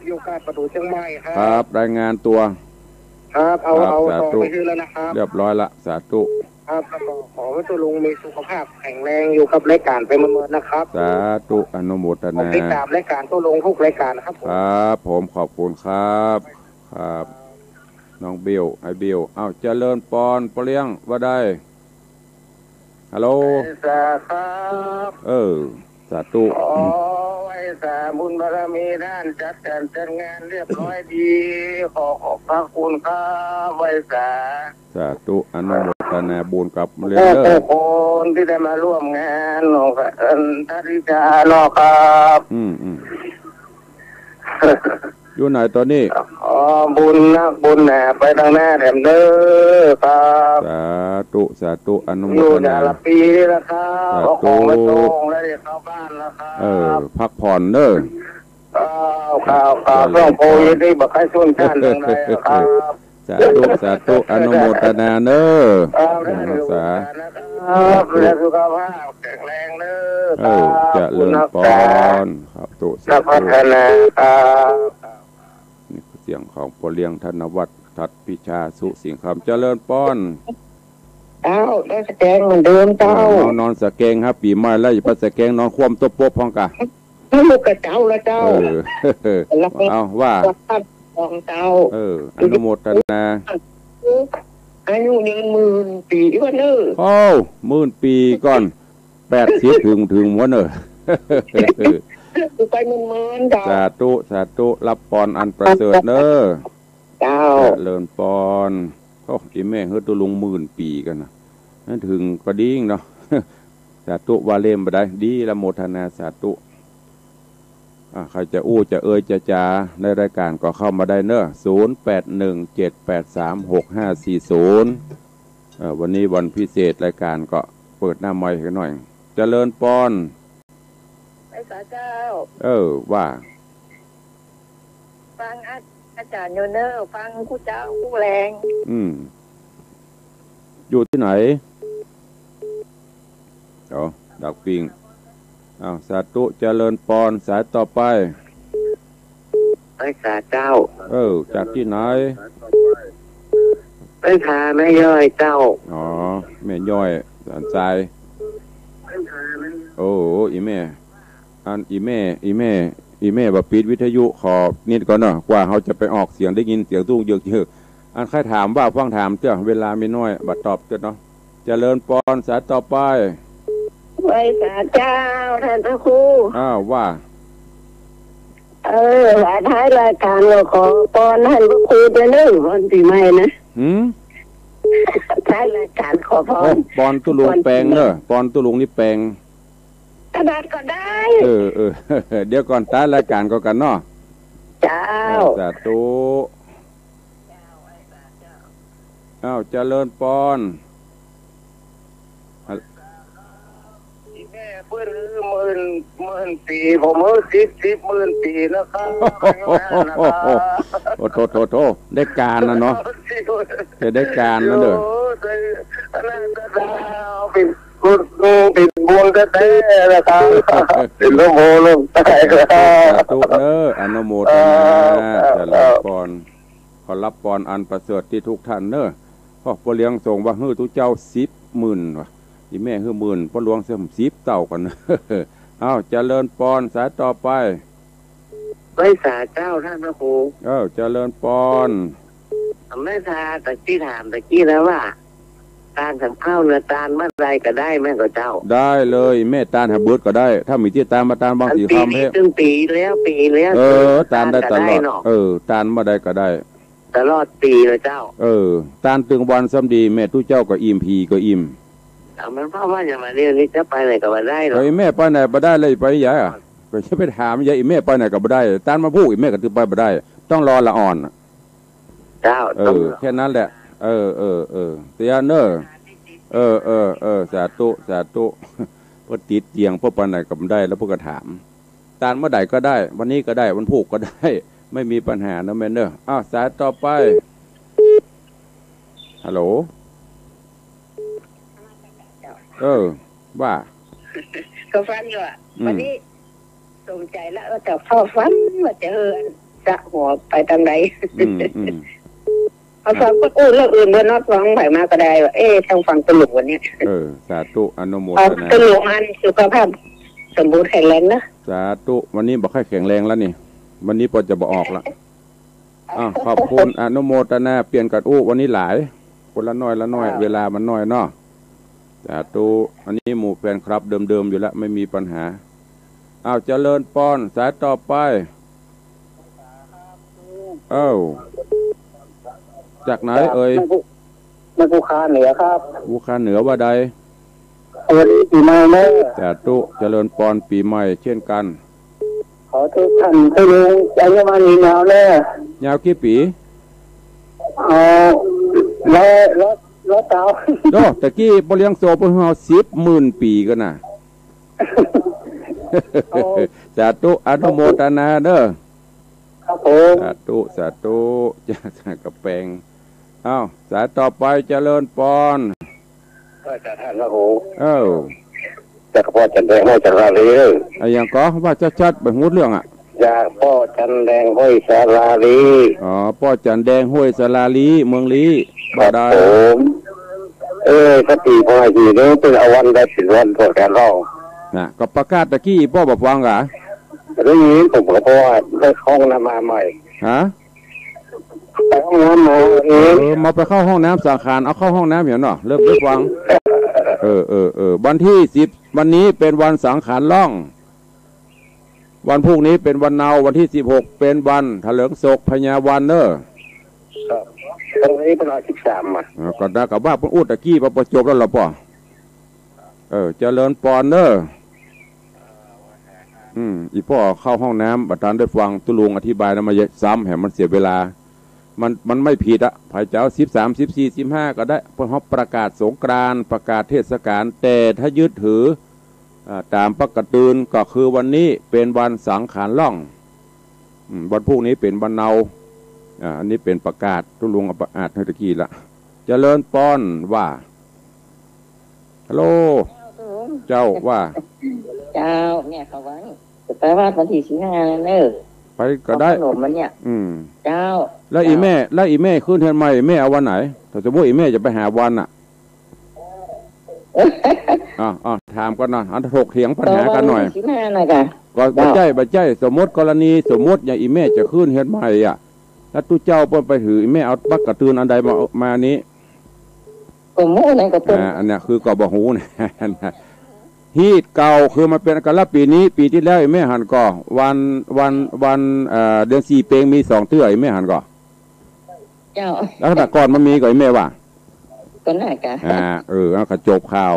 อยู่การประตูเชียงใหม่ครับรายงานตัวครับเอาต่อไปคือแล้วนะครับเรียบร้อยละสาธุครับขอให้ตุลุงมีสุขภาพแข็งแรงอยู่กับรายการไปเมื่อนะครับสาธุอนุโมทนาติดตามรายการตุลุงทุกรายการนะครับครับผมขอบคุณครับน้องเบลไอเบลเจริญปอนเปลี้ยงว่าได้ฮัลโหลครับสาธุไว้สาบุญบารมีด้านจัดการจัดงานเรียบร้อยดีขอบพระคุณครับไว้สาธุอนุโมทนาบุญกับเรื่องคนที่ได้มาร่วมงานหลวงพ่อทัตติกาหลวงครับอยู่ไหนตอนนี้บุญนะบุญแหนไปทางหน้าแถมเด้อครับสาธุอนุโมทนาอยู่แต่ละปีนี่แหละครับของไปส่งแล้วเดี๋ยวเข้าบ้านแล้วครับพักผ่อนเด้อข่าวต้องโพยที่บอกให้ส่วนกันตรงไหนครับสาธุอนุโมทนาเด้อสาธุสุขภาพแข็งแรงเด้อจะเลื่อนปอนครับตุสาธุนานี่เสียงของพ่อเลี้ยงธนวัฒน์ทัดพิชาสุสิงคำเจริญปอนได้สแกงเหมือนเดิมเจ้านอนสแกงครับปีใหม่แล้วอย่าไปสแกงนอนคว่ำตัวโป๊ะพองกะลูกกระเจ้าละเจ้าว่าของเจ้าอนุโมทนาอายุยืน10,000 ปีก็เนอะ10,000 ปีก่อน80ถึงหัวเนอะไปมันเจ้าสาธุรับปอนอันประเสริฐเนอะเจ้าเลินปอนอีแม่เฮือตุลุง10,000 ปีกันนะนั่นถึงก็ดิ้งเนาะสาธุวาเลมไปได้ดีละโมทนาสาธุใครจะอู้จะจะจาในรายการก็เข้ามาได้เนอะ0817836540วันนี้วันพิเศษรายการก็เปิดหน้าไมค์กันหน่อยเจริญปอนไปสาเจ้าว่าฟังอาจารย์โยเนอร์ฟังผู้เจ้าผู้แรงอยู่ที่ไหนดักปิงสาธุเจริญปอนสายต่อไปไปสาเจ้าจากที่ไหน ไปพาแม่ย่อยเจ้าอ๋อแม่ย่อยสันทรายโอ้อีแม่อันอีแม่แบบปิดวิทยุขอนิดก่อนเนาะกว่าเขาจะไปออกเสียงได้ยินเสียงตู้เยอะๆอันใครถามว่าฟังถามเจ้าเวลาไม่น้อยบัดตอบเจ้าเนาะเจริญพรสาต่อไปไว้สาเจ้าท่านพระครูว่าหลายท้ายรายการเราขอปอนท่านพระครูจะนึ่งวันปีใหม่นะท้ายรายการขอพรปอนตุลุงแปลงเนอะปอนตุลุงนี่แปลงกระดาษก็ได้เดี๋ยวก่อนท้ายรายการก็กันเนาะเจ้าสาธุเจริญปอนแม่เพื่อนหมื่นปีผมสิบหมื่นปีนะครับโทได้การนะเนาะได้การนะเด้อเป็นเป็นบุญก็ได้นะครับเป็นโลโมลงใต้ครับตุเนออนุโมทนาจะรับปอนขอรับปอนอันประเสริฐที่ทุกท่านเนอพ่อพ่อเลี้ยงส่งว่าฮื้อทุเจ้า10,000ว่ะที่แม่ฮื้อ10,000พ่อหลวงเสื่อม10 เต่ากันเจริญปอนสายต่อไปไปสาเจ้าท่านพระครูเจริญปอนแม่ทาตะกี้ถามตะกี้แล้วว่าตาลสังข้าวเนื้อตาลเมื่อไรก็ได้แม่ก็เจ้าได้เลยแม่ตาลหาเบิดก็ได้ถ้ามีที่ตาลมาตาลบางสีคำให้ตึงปีแล้วตาลได้ตลอดตาลมาได้ก็ได้ตลอดปีเลยเจ้าตาลตึงวันซ้ำดีแม่ทุกเจ้าก็อิ่มพีก็อิ่มมันเพราะว่าอย่ามาเรียนนี้จะไปไหนก็มาได้หรอแม่ไปไหนไปได้เลยไปยายก็จะไปถามยายแม่ไปไหนก็ไม่ได้ตาลมาพูดแม่ก็ถือไปไม่ได้ต้องรอละอ่อนเจ้าแค่นั้นแหละเตียเนอสาธุพอติดเตียงพวกปันไหนก็ได้แล้วพวกก็ถามตาลเมื่อใดก็ได้วันนี้ก็ได้วันพูกก็ได้ไม่มีปัญหานะแม่เนอสายต่อไปฮัลโหลว่าก็ฟันอยู่วันนี้สนใจแล้วแต่พ่อฟันว่าจะจะหัวไปทางไหนเอาฟังก็เรื่องอื่นเมื่อนอดฟังไผ่มาก็ได้ว่าทางฟังตลกวันนี้สาธุอนุโมทนาตลกอันสุขภาพสมบูรณ์แข็งแรงนะสาธุวันนี้บอกให้แข็งแรงแล้วนี่วันนี้พอจะบอกออกละขอบคุณอนุโมทนาเปลี่ยนกันวันนี้หลายคนละน้อยเวลามันน้อยเนาะสาธุอันนี้หมู่แฟนครับเดิมอยู่แล้วไม่มีปัญหาเจริญปอนสายต่อไปจากไหนมันภูคาเหนือครับภูคาเหนือว่าใดวันนี้ปีใหม่เนอะสาธุเจริญปอนปีใหม่เช่นกันขอทุกท่านให้ลุงใจมานียาวเนอะยาวกี่ปีรถเต่าตะกี้บริยังโซพวกเรา10,000 ปีกันนะสาธุอนุโมทนาเด้อครับผมสาธุจะกระแปงสายต่อไปเจริญปอนจะท่านพระโหจะพ่อจันแดงห้อยสาราลีอย่างก็ว่าชัดๆไปหูเรื่องจากพ่อจันแดงห้อยสาราลีพ่อจันแดงห้วยสาราลีเมืองลีบ่ได้สติพอดีเนี่ยเป็นเอาวันได้10 วันพอการร้องก็ประกาศตะกี้พ่อบอกฟังเหรอเรื่องนี้ผมก็เพราะว่าได้ห้องน้ำมาใหม่ไปห้องน้ำมามาไปเข้าห้องน้ำสังขารเอาเข้าห้องน้ำเห็นเนาะเริ่มได้ฟังวันที่10วันนี้เป็นวันสังขารล่องวันพรุ่งนี้เป็นวันเนาวันที่16เป็นวันเถลิงศกพญาวันเนอตรงนี้เป็นวัน13ก็ได้กับว่าเป็นอุตะกี้ประจบแล้วหรอป่ะเจริญปอนเนออีพ่อเข้าห้องน้ำบัดนั้นได้ฟังตุลุงอธิบายนะมาซ้ำแหมมันเสียเวลามันไม่ผิดภายเจ้า13 14 15ก็ได้เพราะเขาประกาศสงกรานต์ประกาศเทศกาลแต่ถ้ายึดถือตามปกติก็คือวันนี้เป็นวันสังขารล่องวันพรุ่งนี้เป็นวันเนาอันนี้เป็นประกาศตุลุงประกาศให้ตะกี้ละเจริญปอนว่าฮัลโหลเจ้าว่าเจ้าเนี่ยเขาวังแต่ว่าวันที่15นั่นเนอะ ไปก็ได้ขนมมันเนี่ยเจ้าแล้วอีแม่ขึ้นเทือนใหม่แม่เอาวันไหนถ้าสมมติอีแม่จะไปหาวันอ่ะถามกันหน่อยถกเถียงปัญหากันหน่อยก็บัจใจสมมติกรณีสมมติอย่างอีแม่จะขึ้นเทือนใหม่อ่ะแล้วตู้เจ้าเปิ้นไปถืออีแม่เอาปักกระตือนอันใดมานี้ก็หมูไหนก็ต้นอันนี้คือก็บ่ฮู้นะฮีดเก่าคือมันเป็นกันละปีนี้ปีที่แล้วแม่หันก่อวันเดือน4เปงมี2เตื้อแม่หันก่อเจ้าแล้วแต่ก่อนมันมีก่อแม่ว่าก็น่ากะเอากระจบข่าว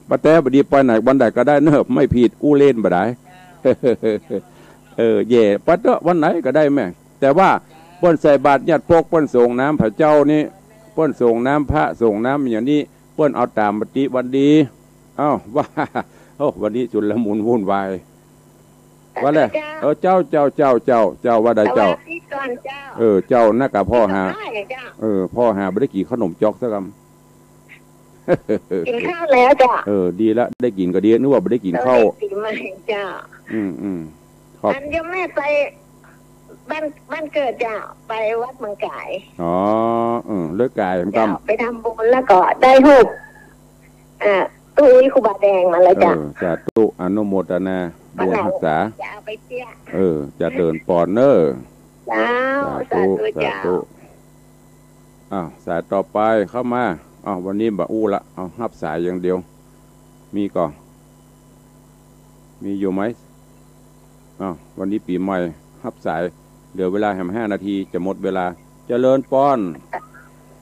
ป้าแต้บดีไปไหนวันใดก็ได้เนิบไม่ผิดอู้เล่นบ่ได้เย่ปัดวันไหนก็ได้แม่แต่ว่าเปิ้นใส่บาตรญาติพกเปิ้นส่งน้ำพระเจ้านี่เปิ้นส่งน้ำพระส่งน้ำอย่างนี้เปิ้นเอาตามปฏิวันดีว่าวันนี้จุลมุนวุ่นวายว่าเลยเจ้าว่าได้เจ้าเจ้านักกับพ่อหาพ่อหาไม่ได้กี่ขนมจอกสักคำกินข้าวแล้วจ้ะดีแล้วได้กินก็ดีนึกว่าไม่ได้กินข้าวดีมากจ้าอันยังแม่ไปบ้านเกิดจ้าไปวัดเมืองไก่เลิกไก่ไปทำบุญแล้วก็ได้หุบตู้ครูบาแดงมาแล้วจ้ะสาธุอนุโมทนาบุญรักษาจะเอาไปเตี้ยจะเดินปอนเนอร์สาธุสายต่อไปเข้ามาวันนี้บ่อู้ละหับสายอย่างเดียวมีก่อนมีอยู่ไหมวันนี้ปีใหม่หับสายเหลือเวลา5 นาทีจะหมดเวลาเจริญปอน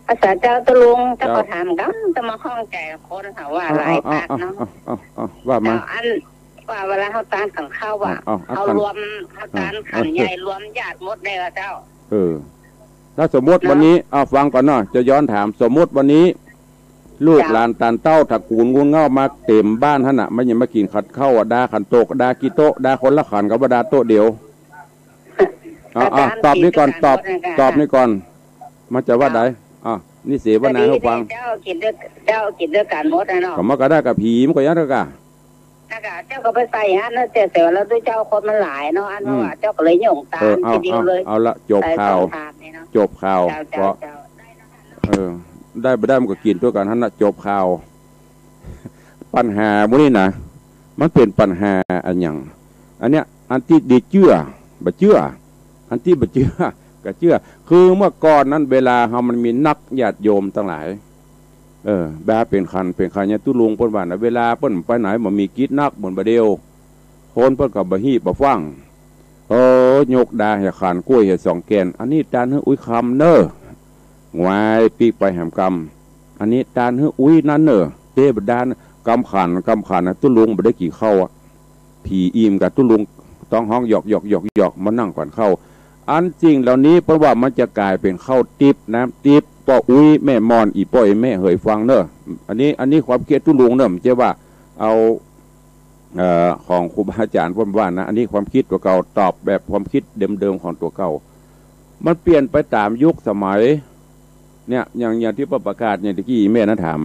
อาจารย์เจ้าตะลุงจะมาถามกันจะมาข้องใจคนถามว่าอะไรตาเนาะว่ามาอันว่าเวลาเขาตานขังข้าวว่าเขารวมเขาตานขันใหญ่รวมญาติหมดได้ละเจ้าถ้าสมมติวันนี้ฟังก่อนเนาะจะย้อนถามสมมติวันนี้ลูกหลานตานเต้าตระกูลงุ่นเง่ามาเต็มบ้านท่านน่ะไม่ยังมากินขัดข้าวดาขันโตกดากีโตดาคนละขันกับดาโตเดียวตอบนี่ก่อนตอบนี่ก่อนมันจะว่าไดนี่เสียว่านาเขาฟังเจ้ากินด้วยการมดนะเนาะผมก็ได้กับผีมันก็ยัดแล้วกันเจ้าก็ไปใส่ฮะนั่นเสียแล้วด้วยเจ้าคนมันหลายเนาะอันว่าเจ้าก็เลยหย่งตาทีเดียวเลยเอาละจบข่าวเพราะได้ไม่ได้มันก็กินตัวกันท่านน่ะจบข่าวปัญหาพวกนี้นะมันเป็นปัญหาอันอย่างอันเนี้ยอันที่ดีเชื่อบะเชื่ออันที่บะเชื่อกะเชื่อคือเมื่อก่อนนั้นเวลามันมีนักญาติโยมทั้งหลายแบบเป็นคันเนี่ยตุลุงเปิ้นว่านะเวลาเปิ้นไปไหนมันมีกิจนักบนบะเดียวคนเปิ้นกับบะฮีบะฟังยกดาเหี่ยขันกล้วยเหี่ย2 แกนอันนี้ตานอุ้ยคำเนอวายปีกไปแหมกำอันนี้ตานอุ้ยนั่นเนอเต้บดานกำขันนะตุลุงบ่ได้กี่เข้าผีอิ่มกับตุลุงต้องห้องหยอกมานั่งก่อนเข้าอันจริงเหล่านี้เพราะว่ามันจะกลายเป็นข้าวติบน้ำติบป้ออุ้ยแม่มอนอีป้อยแม่เหยฟังเนอะอันนี้ความเกียรติตุลุงเนอะมันจะว่าเอาของครูบาอาจารย์ว่านะอันนี้ความคิดตัวเก่าตอบแบบความคิดเดิมของตัวเก่ามันเปลี่ยนไปตามยุคสมัยเนี่ยอย่างที่ประกาศอย่างที่แม่นั้นถาม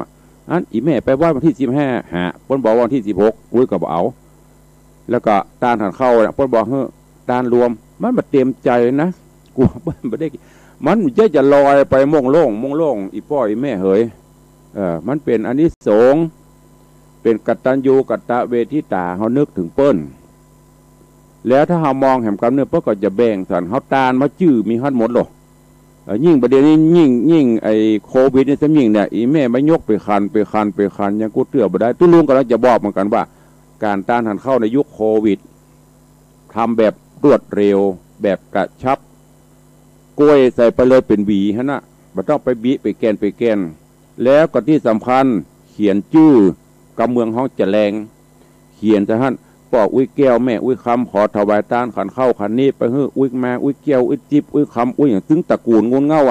อันอีแม่ไปว่าวันที่15เพิ่นบอกวันที่16อุ้ยก็บ่เอาแล้วก็ตานหันเข้าเพิ่นบอกตานรวมมันมาเต็มใจนะกูไม่ได้มันจะลอยไปม่วงโล่งอีป้อยแม่เหยมันเป็นอานิสงส์เป็นกัตตัญญูกัตตะเวทิตาเขานึกถึงเปิ้นแล้วถ้าเรามองแห่งกำเนิดเปิ้นก็จะแบ่งสันเขาตานมาจื้อมีฮัดหมดหรอยิ่งประเด็นนี้ยิ่งไอ้โควิดนี่ซะยิ่งเนี่ยอีแม่ไม่ยกไปคันยังกูเตือนบ่ได้ตุ้ลุงก็แล้วจะบอกเหมือนกันว่าการต้านทานเข้าในยุคโควิดทำแบบรวดเร็วแบบกระชับกล้วยใส่ไปเลยเป็นหวีฮะนะไม่ต้องไปบีไปแกนแล้วก็ที่สำคัญเขียนชื่อกำเมืองห้องจะแรงเขียนจะท่านปอกอุ้ยแก้วแม่อุ้ยคำขอถวายต้านขันเข้าขันนี้ไปอุ้ยแม่อุ้ยแก้วอุ้ยจิ๊บอุ้ยคำอุ้ยอย่างซึ่งตระกูลงุ่นเง่า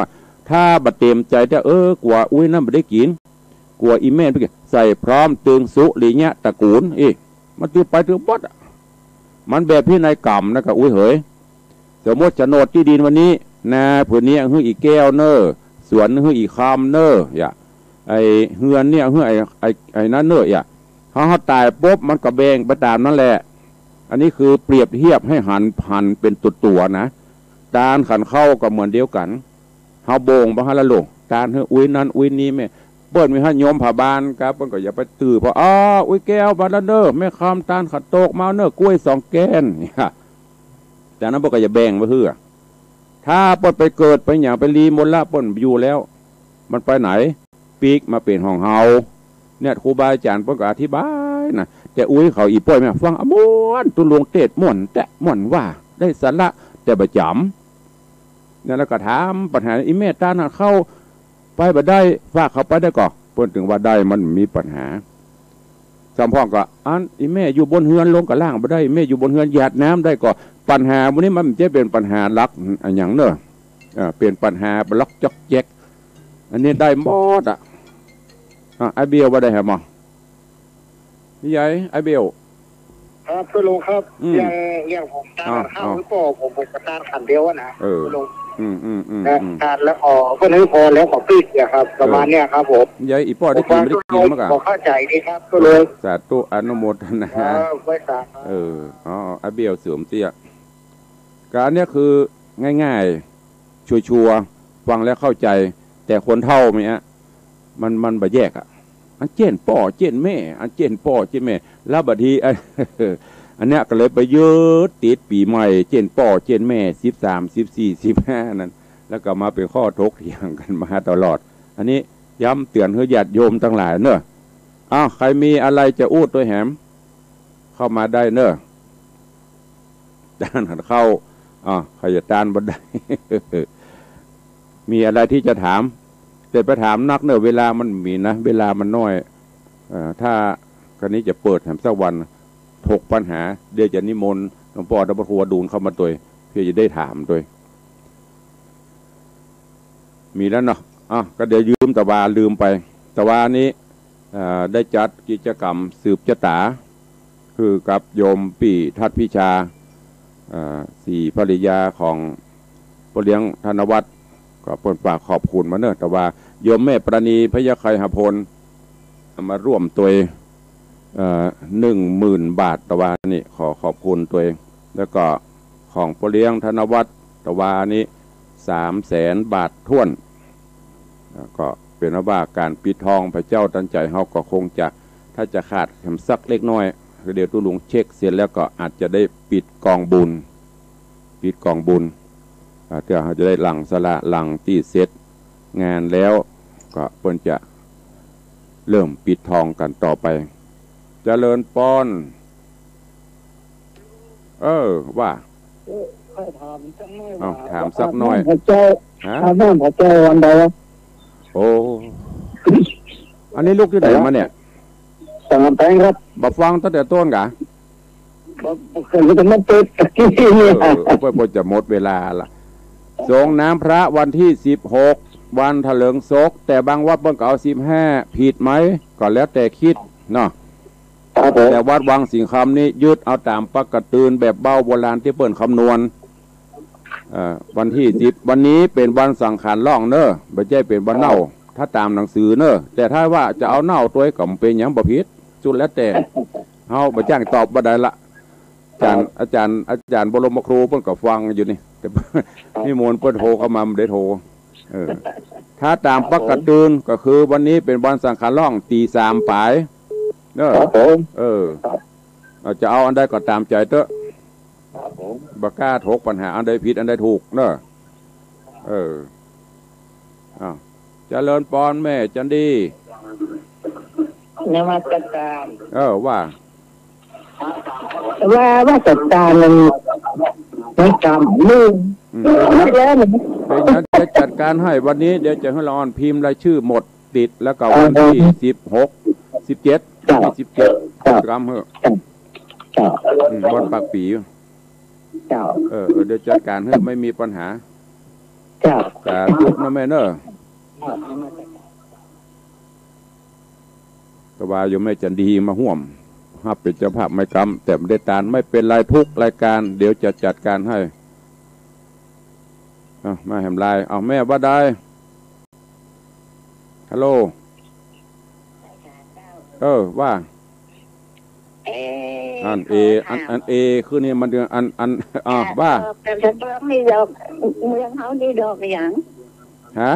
ถ้าบัดเต็มใจจะกลัวอุ้ยนั่นไม่ได้กินกลัวอีแม่ไปใส่พร้อมตึงสุหลีเงี้ยตระกูลมันตื้อไปตื้อบดมันแบบพี่นายกรรมนะกับอุ้ยเหยสมมติโฉนดที่ดินวันนี้นาผืนนี้อีแก้วเนอสวนอีคำเนอไอเฮือนเนี่ยไอนั่นเนอเขาตายปุ๊บมันก็แบ่งไปตามนั่นแหละ อันนี้คือเปรียบเทียบให้หันพันเป็นตัวนะตาลขันเข้าก็เหมือนเดียวกันเฮาโบงบ่ฮะละลูกตาลเฮออุ้ยนั้นอุ้ยนี้แม่เปิ้นมีฮะโยมผาบานครับเปิ้นก็อย่าไปตื้อเพราะอุ้ยแก้วบาละเด้อแม่คำตาลขัดโตกมาเน้อกล้วย2 แกนแต่นั้นเปิ้นก็อย่าแบ่งไว้เฮือถ้าเปิ้นไปเกิดไปหยังไปรีมนละเปิ้นอยู่แล้วมันไปไหนปีกมาเป็นห้องเฮาเนี่ยครูบาอาจารย์เปิ้นก็อธิบายนะแต่อุ้ยเขาอีป้อยแม่ฟังม่วนตุลวงเทศม่วนแต่ม่วนว่าได้สาระแต่ประจำเนี่ยแล้วก็ถามปัญหาอีเมตตาน่ะเข้าไปบ่ได้ฝากเขาไปได้ก่อเพิ่นถึงว่าได้มันมีปัญหาสามพ่อก็อีแม่อยู่บนเฮือนลงกับล่างบ่ได้แม่อยู่บนเฮือนหยาดน้ำได้ก่อปัญหาพวกนี้มันจะเป็นปัญหาลักอย่างเนอะเป็นปัญหาบล็อกจอกแจ๊กอันนี้ได้หมดไอเบลว่าได้เหรอหมอพี่ใหญ่ไอเบลครับคุณลุงครับอย่างผมตาข้าวหรือเปล่าผมกระตานขันเดียวนะคุณลุงทานแล้วเพื่อนให้พอแล้วขอปิดเนี่ยครับประมาณเนี้ยครับผมยายอีป้อได้กินไม่ได้กินมั้งอ่ะขอเข้าใจดีครับคุณลุงสาธุอนุโมทนาไม่สาไอเบลเสื่อมเตี้ยการเนี้ยคือง่ายๆชัวร์ฟังแล้วเข้าใจแต่คนเท่าไหมฮะมันบ่แยกอ่ะอันเจนป่อเจนแม่อันเจนป่อเจนแม่แล้วบัดทีอันเนี้ยก็เลยไปเยอะติดปีใหม่เจนป่อเจนแม่13 14 15นั้นแล้วก็มาเป็นข้อถกเถียงกันมาตลอดอันนี้ย้ำเตือนให้ญาติโยมทั้งหลายเนอะใครมีอะไรจะอู้ตัวแหมเข้ามาได้เนอะด้านหันเข้าใครจะตานบันได มีอะไรที่จะถามแต่ไปถามนักเนอะเวลามันมีนะเวลามันน้อยถ้าคราวนี้จะเปิดแถมสักวันถกปัญหาเดี๋ยวจะนิมนต์หลวงพ่อพระครูดูลเข้ามาตัวเพื่อจะได้ถามตัวมีแล้วเนาะก็เดี๋ยวยืมตะวาลืมไปตะวานี้ได้จัดกิจกรรมสืบชะตาคือกับโยมปี่ทัดพิชา4 ภริยาของพ่อเลี้ยงธนวัฒน์ก็เปิดปากขอบคุณมาเนอะแต่ว่าโยมแม่ประณีพยาไคหพลมาร่วมตัว10,000 บาทตะวานี่ขอบคุณตัวแล้วก็ของพ่อเลี้ยงธนวัฒน์ตะวานี้300,000 บาทท้วนก็เป็นว่าการปิดทองพระเจ้าตั้งใจเฮาก็คงจะถ้าจะขาดแค่สักเล็กน้อยเดี๋ยวตู้หลวงเช็คเสร็จแล้วก็อาจจะได้ปิดกองบุญเพื่อเขาจะได้หลังสละหลังที่เสร็จงานแล้วก็เพิ่นจะเริ่มปิดทองกันต่อไปเจริญปอนว่าถามสักหน่อยพระเจ้าพระเจ้าวันใดโอ้อันนี้ลูกที่ไหนมาเนี่ยสังแตงครับบัฟังตั้งแต่ต้นกะเคยจะมาเปิดเพื่อจะหมดเวลาละสงน้ำพระวันที่16วันถลิงศกแต่บางวัดเพิ่งเอา15ผิดไหมก็แล้วแต่คิดเนาะแต่วัดวังสิงห์คำนี้ยึดเอาตามปกติแบบเบ้าโบราณที่เปิ่นคำนวณวันที่10วันนี้เป็นวันสังขารล่องเนอะไม่ใช่เป็นวันเน่าถ้าตามหนังสือเนอะแต่ถ้าว่าจะเอาเน่าตัวก็เป็นอย่างประพิษจุดแล้วแต่เฮาบ่จ้างตอบบ่ได้ละอาจารย์บรมครูเพิ่นก็ฟังอยู่นี่แต่นี่มนเพิ่นโทรเข้ามาไม่ได้โทรถ้าตามปกติก็คือวันนี้เป็นวันสังขารล่องตี 3ปลายเนอะจะเอาอันใดก็ตามใจเถอะบ่กล้าถกปัญหาอันใดผิดอันใดถูกเนอะเจริญปอนแม่จันดีนมัสการว่าจัดการมันไม่จำลืมแล้วจะจัดการให้วันนี้เดี๋ยวจะให้เราพิมพ์รายชื่อหมดติดแล้วก็วันที่16 17กรัมเหอะวันปากปีเดี๋ยวจัดการให้ไม่มีปัญหาแต่ทุกนะแม่เนอะแต่ว่าอยู่ไม่จันดีมาห่วมฮับเป็นเจ้าภาพไม่กรรมแต่ไม่ได้ตานไม่เป็นไรทุกรายการเดี๋ยวจะจัดการให้มาแหมลายแม่ว่าได้ฮัลโหลว่า อันเออันเอคือนี่มันเดือนอันว่าแต่ฉันเมืองนี่ดอกเมืองเขานี่ดอกอย่างฮะ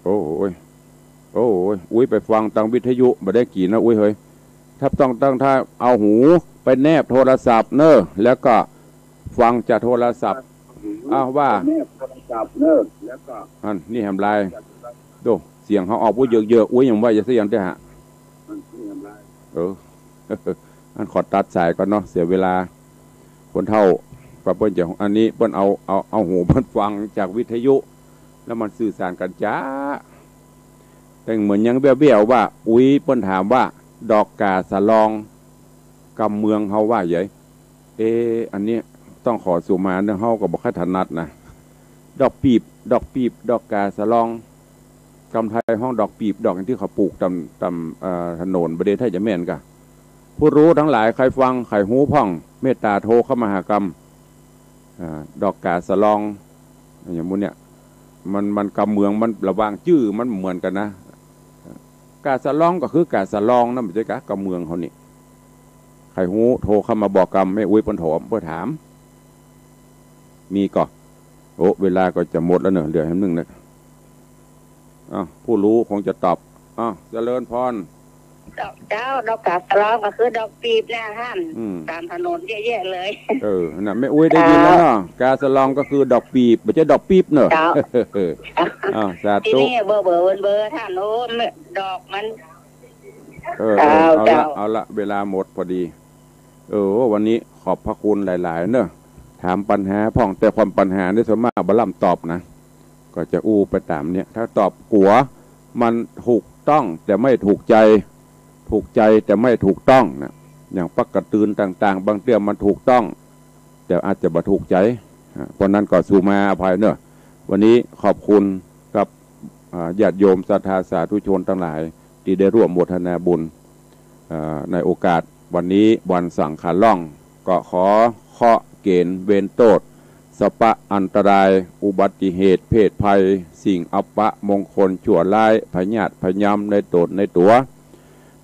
โอ้ยอุ้ยไปฟังตังวิทยุมาได้กี่นะอุ้ยเฮ้ยถ้าต้องถ้าเอาหูไปแนบโทรศัพท์เนอะแล้วก็ฟังจากโทรศัพท์ว่าแล้วก็อันนี่ทำลายดูเสียงเขาออกอุ้ยเยอะอุ้ยอย่างว่าจะเสียงได้ฮะอันขอตัดสายก่อนเนาะเสียเวลาคนเท่าปะเปิ้ลจากอันนี้เปิ้ลเอาหูเปิ้ลฟังจากวิทยุแล้วมันสื่อสารกันจ้าแต่เหมือนยังเบี้ยวว่าอุ้ยเปิ้ลถามว่าดอกกาสะลองกำเมืองเขาว่าใหญ่อันนี้ต้องขอสู่มาเนื้อเขาก็บอกให้ถนัดนะดอกปีบดอกกาสะลองกำไทยห้องดอกปีบดอกที่เขาปลูกตำถนนประเดี๋ยวถ้าจะแม่นกะผู้รู้ทั้งหลายใครฟังใครหูพ่องเมตตาโทเข้ามหากรรมดอกกาสะลองอย่างมุ้นเนี่ยมันกำเมืองมันระวางชื่อมันเหมือนกันนะกาสะลองก็คือกาสะลองนั่นไม่ใช่กำเมืองเขานี่ใครหูโทเข้ามาบอกกรรมไม่อุ้ยปนโถมเพื่อถามมีก่อเวลาก็จะหมดแล้วเนอะเหลือแค่นึงนะผู้รู้คงจะตอบเจริญพรเจ้าดอกกาสะลองก็คือดอกปีบนะท่านตามถนนเยอะๆเลยน่ะไม่อุ้ยได้ยินแล้วเนาะกาสะลองก็คือดอกปีบไม่ใช่ดอกปีบเนอะสาธุที่นี่เบอร์ท่านโอ้ดอกมันเอาละเวลาหมดพอดีวันนี้ขอบพระคุณหลายๆเนอะถามปัญหาพ่องแต่ความปัญหาในส่วนมากบล่ำตอบนะก็จะไปตามเนี่ยถ้าตอบกัวมันถูกต้องแต่ไม่ถูกใจแต่ไม่ถูกต้องนะอย่างปักกระตือนต่างๆบางเรื่องมันถูกต้องแต่อาจจะบ่ถูกใจเพราะนั้นก็สู่มาอภัยเนอะวันนี้ขอบคุณกับญาติโยมศรัทธาสาธุชนทั้งหลายที่ได้ร่วมโมทนาบุญในโอกาสวันนี้วันสังขารล่องก็ขอเคาะเกณฑ์เวรโทษสปะอันตรายอุบัติเหตุเพศภัยสิ่งอัปะมงคลชั่วร้ายพยาธิพยามในตนในตัว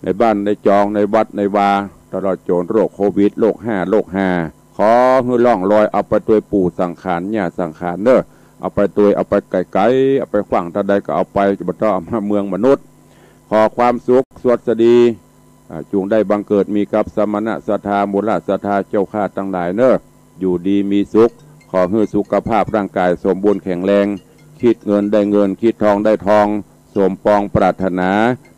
ในบ้านในจองในวัดในวาตลอดจนโรคโควิดโรค5ขอให้ล่องลอยเอาไปตัวปู่สังขารญาสังขารเนอะเอาไปตัวเอาไปไกลๆเอาไปขวางตาใดก็เอาไปจะบ่ต้องมาเมืองมนุษย์ขอความสุขสวัสดีจุงได้บังเกิดมีกับสมณะศรัทธามูลศรัทธาเจ้าข้าทั้งหลายเนอะอยู่ดีมีสุขขอให้สุขภาพร่างกายสมบูรณ์แข็งแรงคิดเงินได้เงินคิดทองได้ทองสมปองปรารถนา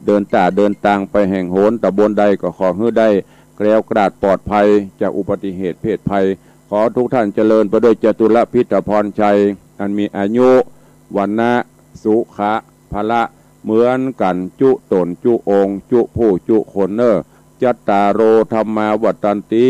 เดินต่างไปแห่งโหนตะบนใดก็ขอให้ได้แกล้วกราดปลอดภัยจากอุบัติเหตุเพศภัยขอทุกท่านเจริญไปด้วยจตุรพิธพรชัยอันมีอายุวันนะสุขะพละเหมือนกันจุตนจุองจุผู้จุคนเนอจัตตาโรธรรมาวัตันติ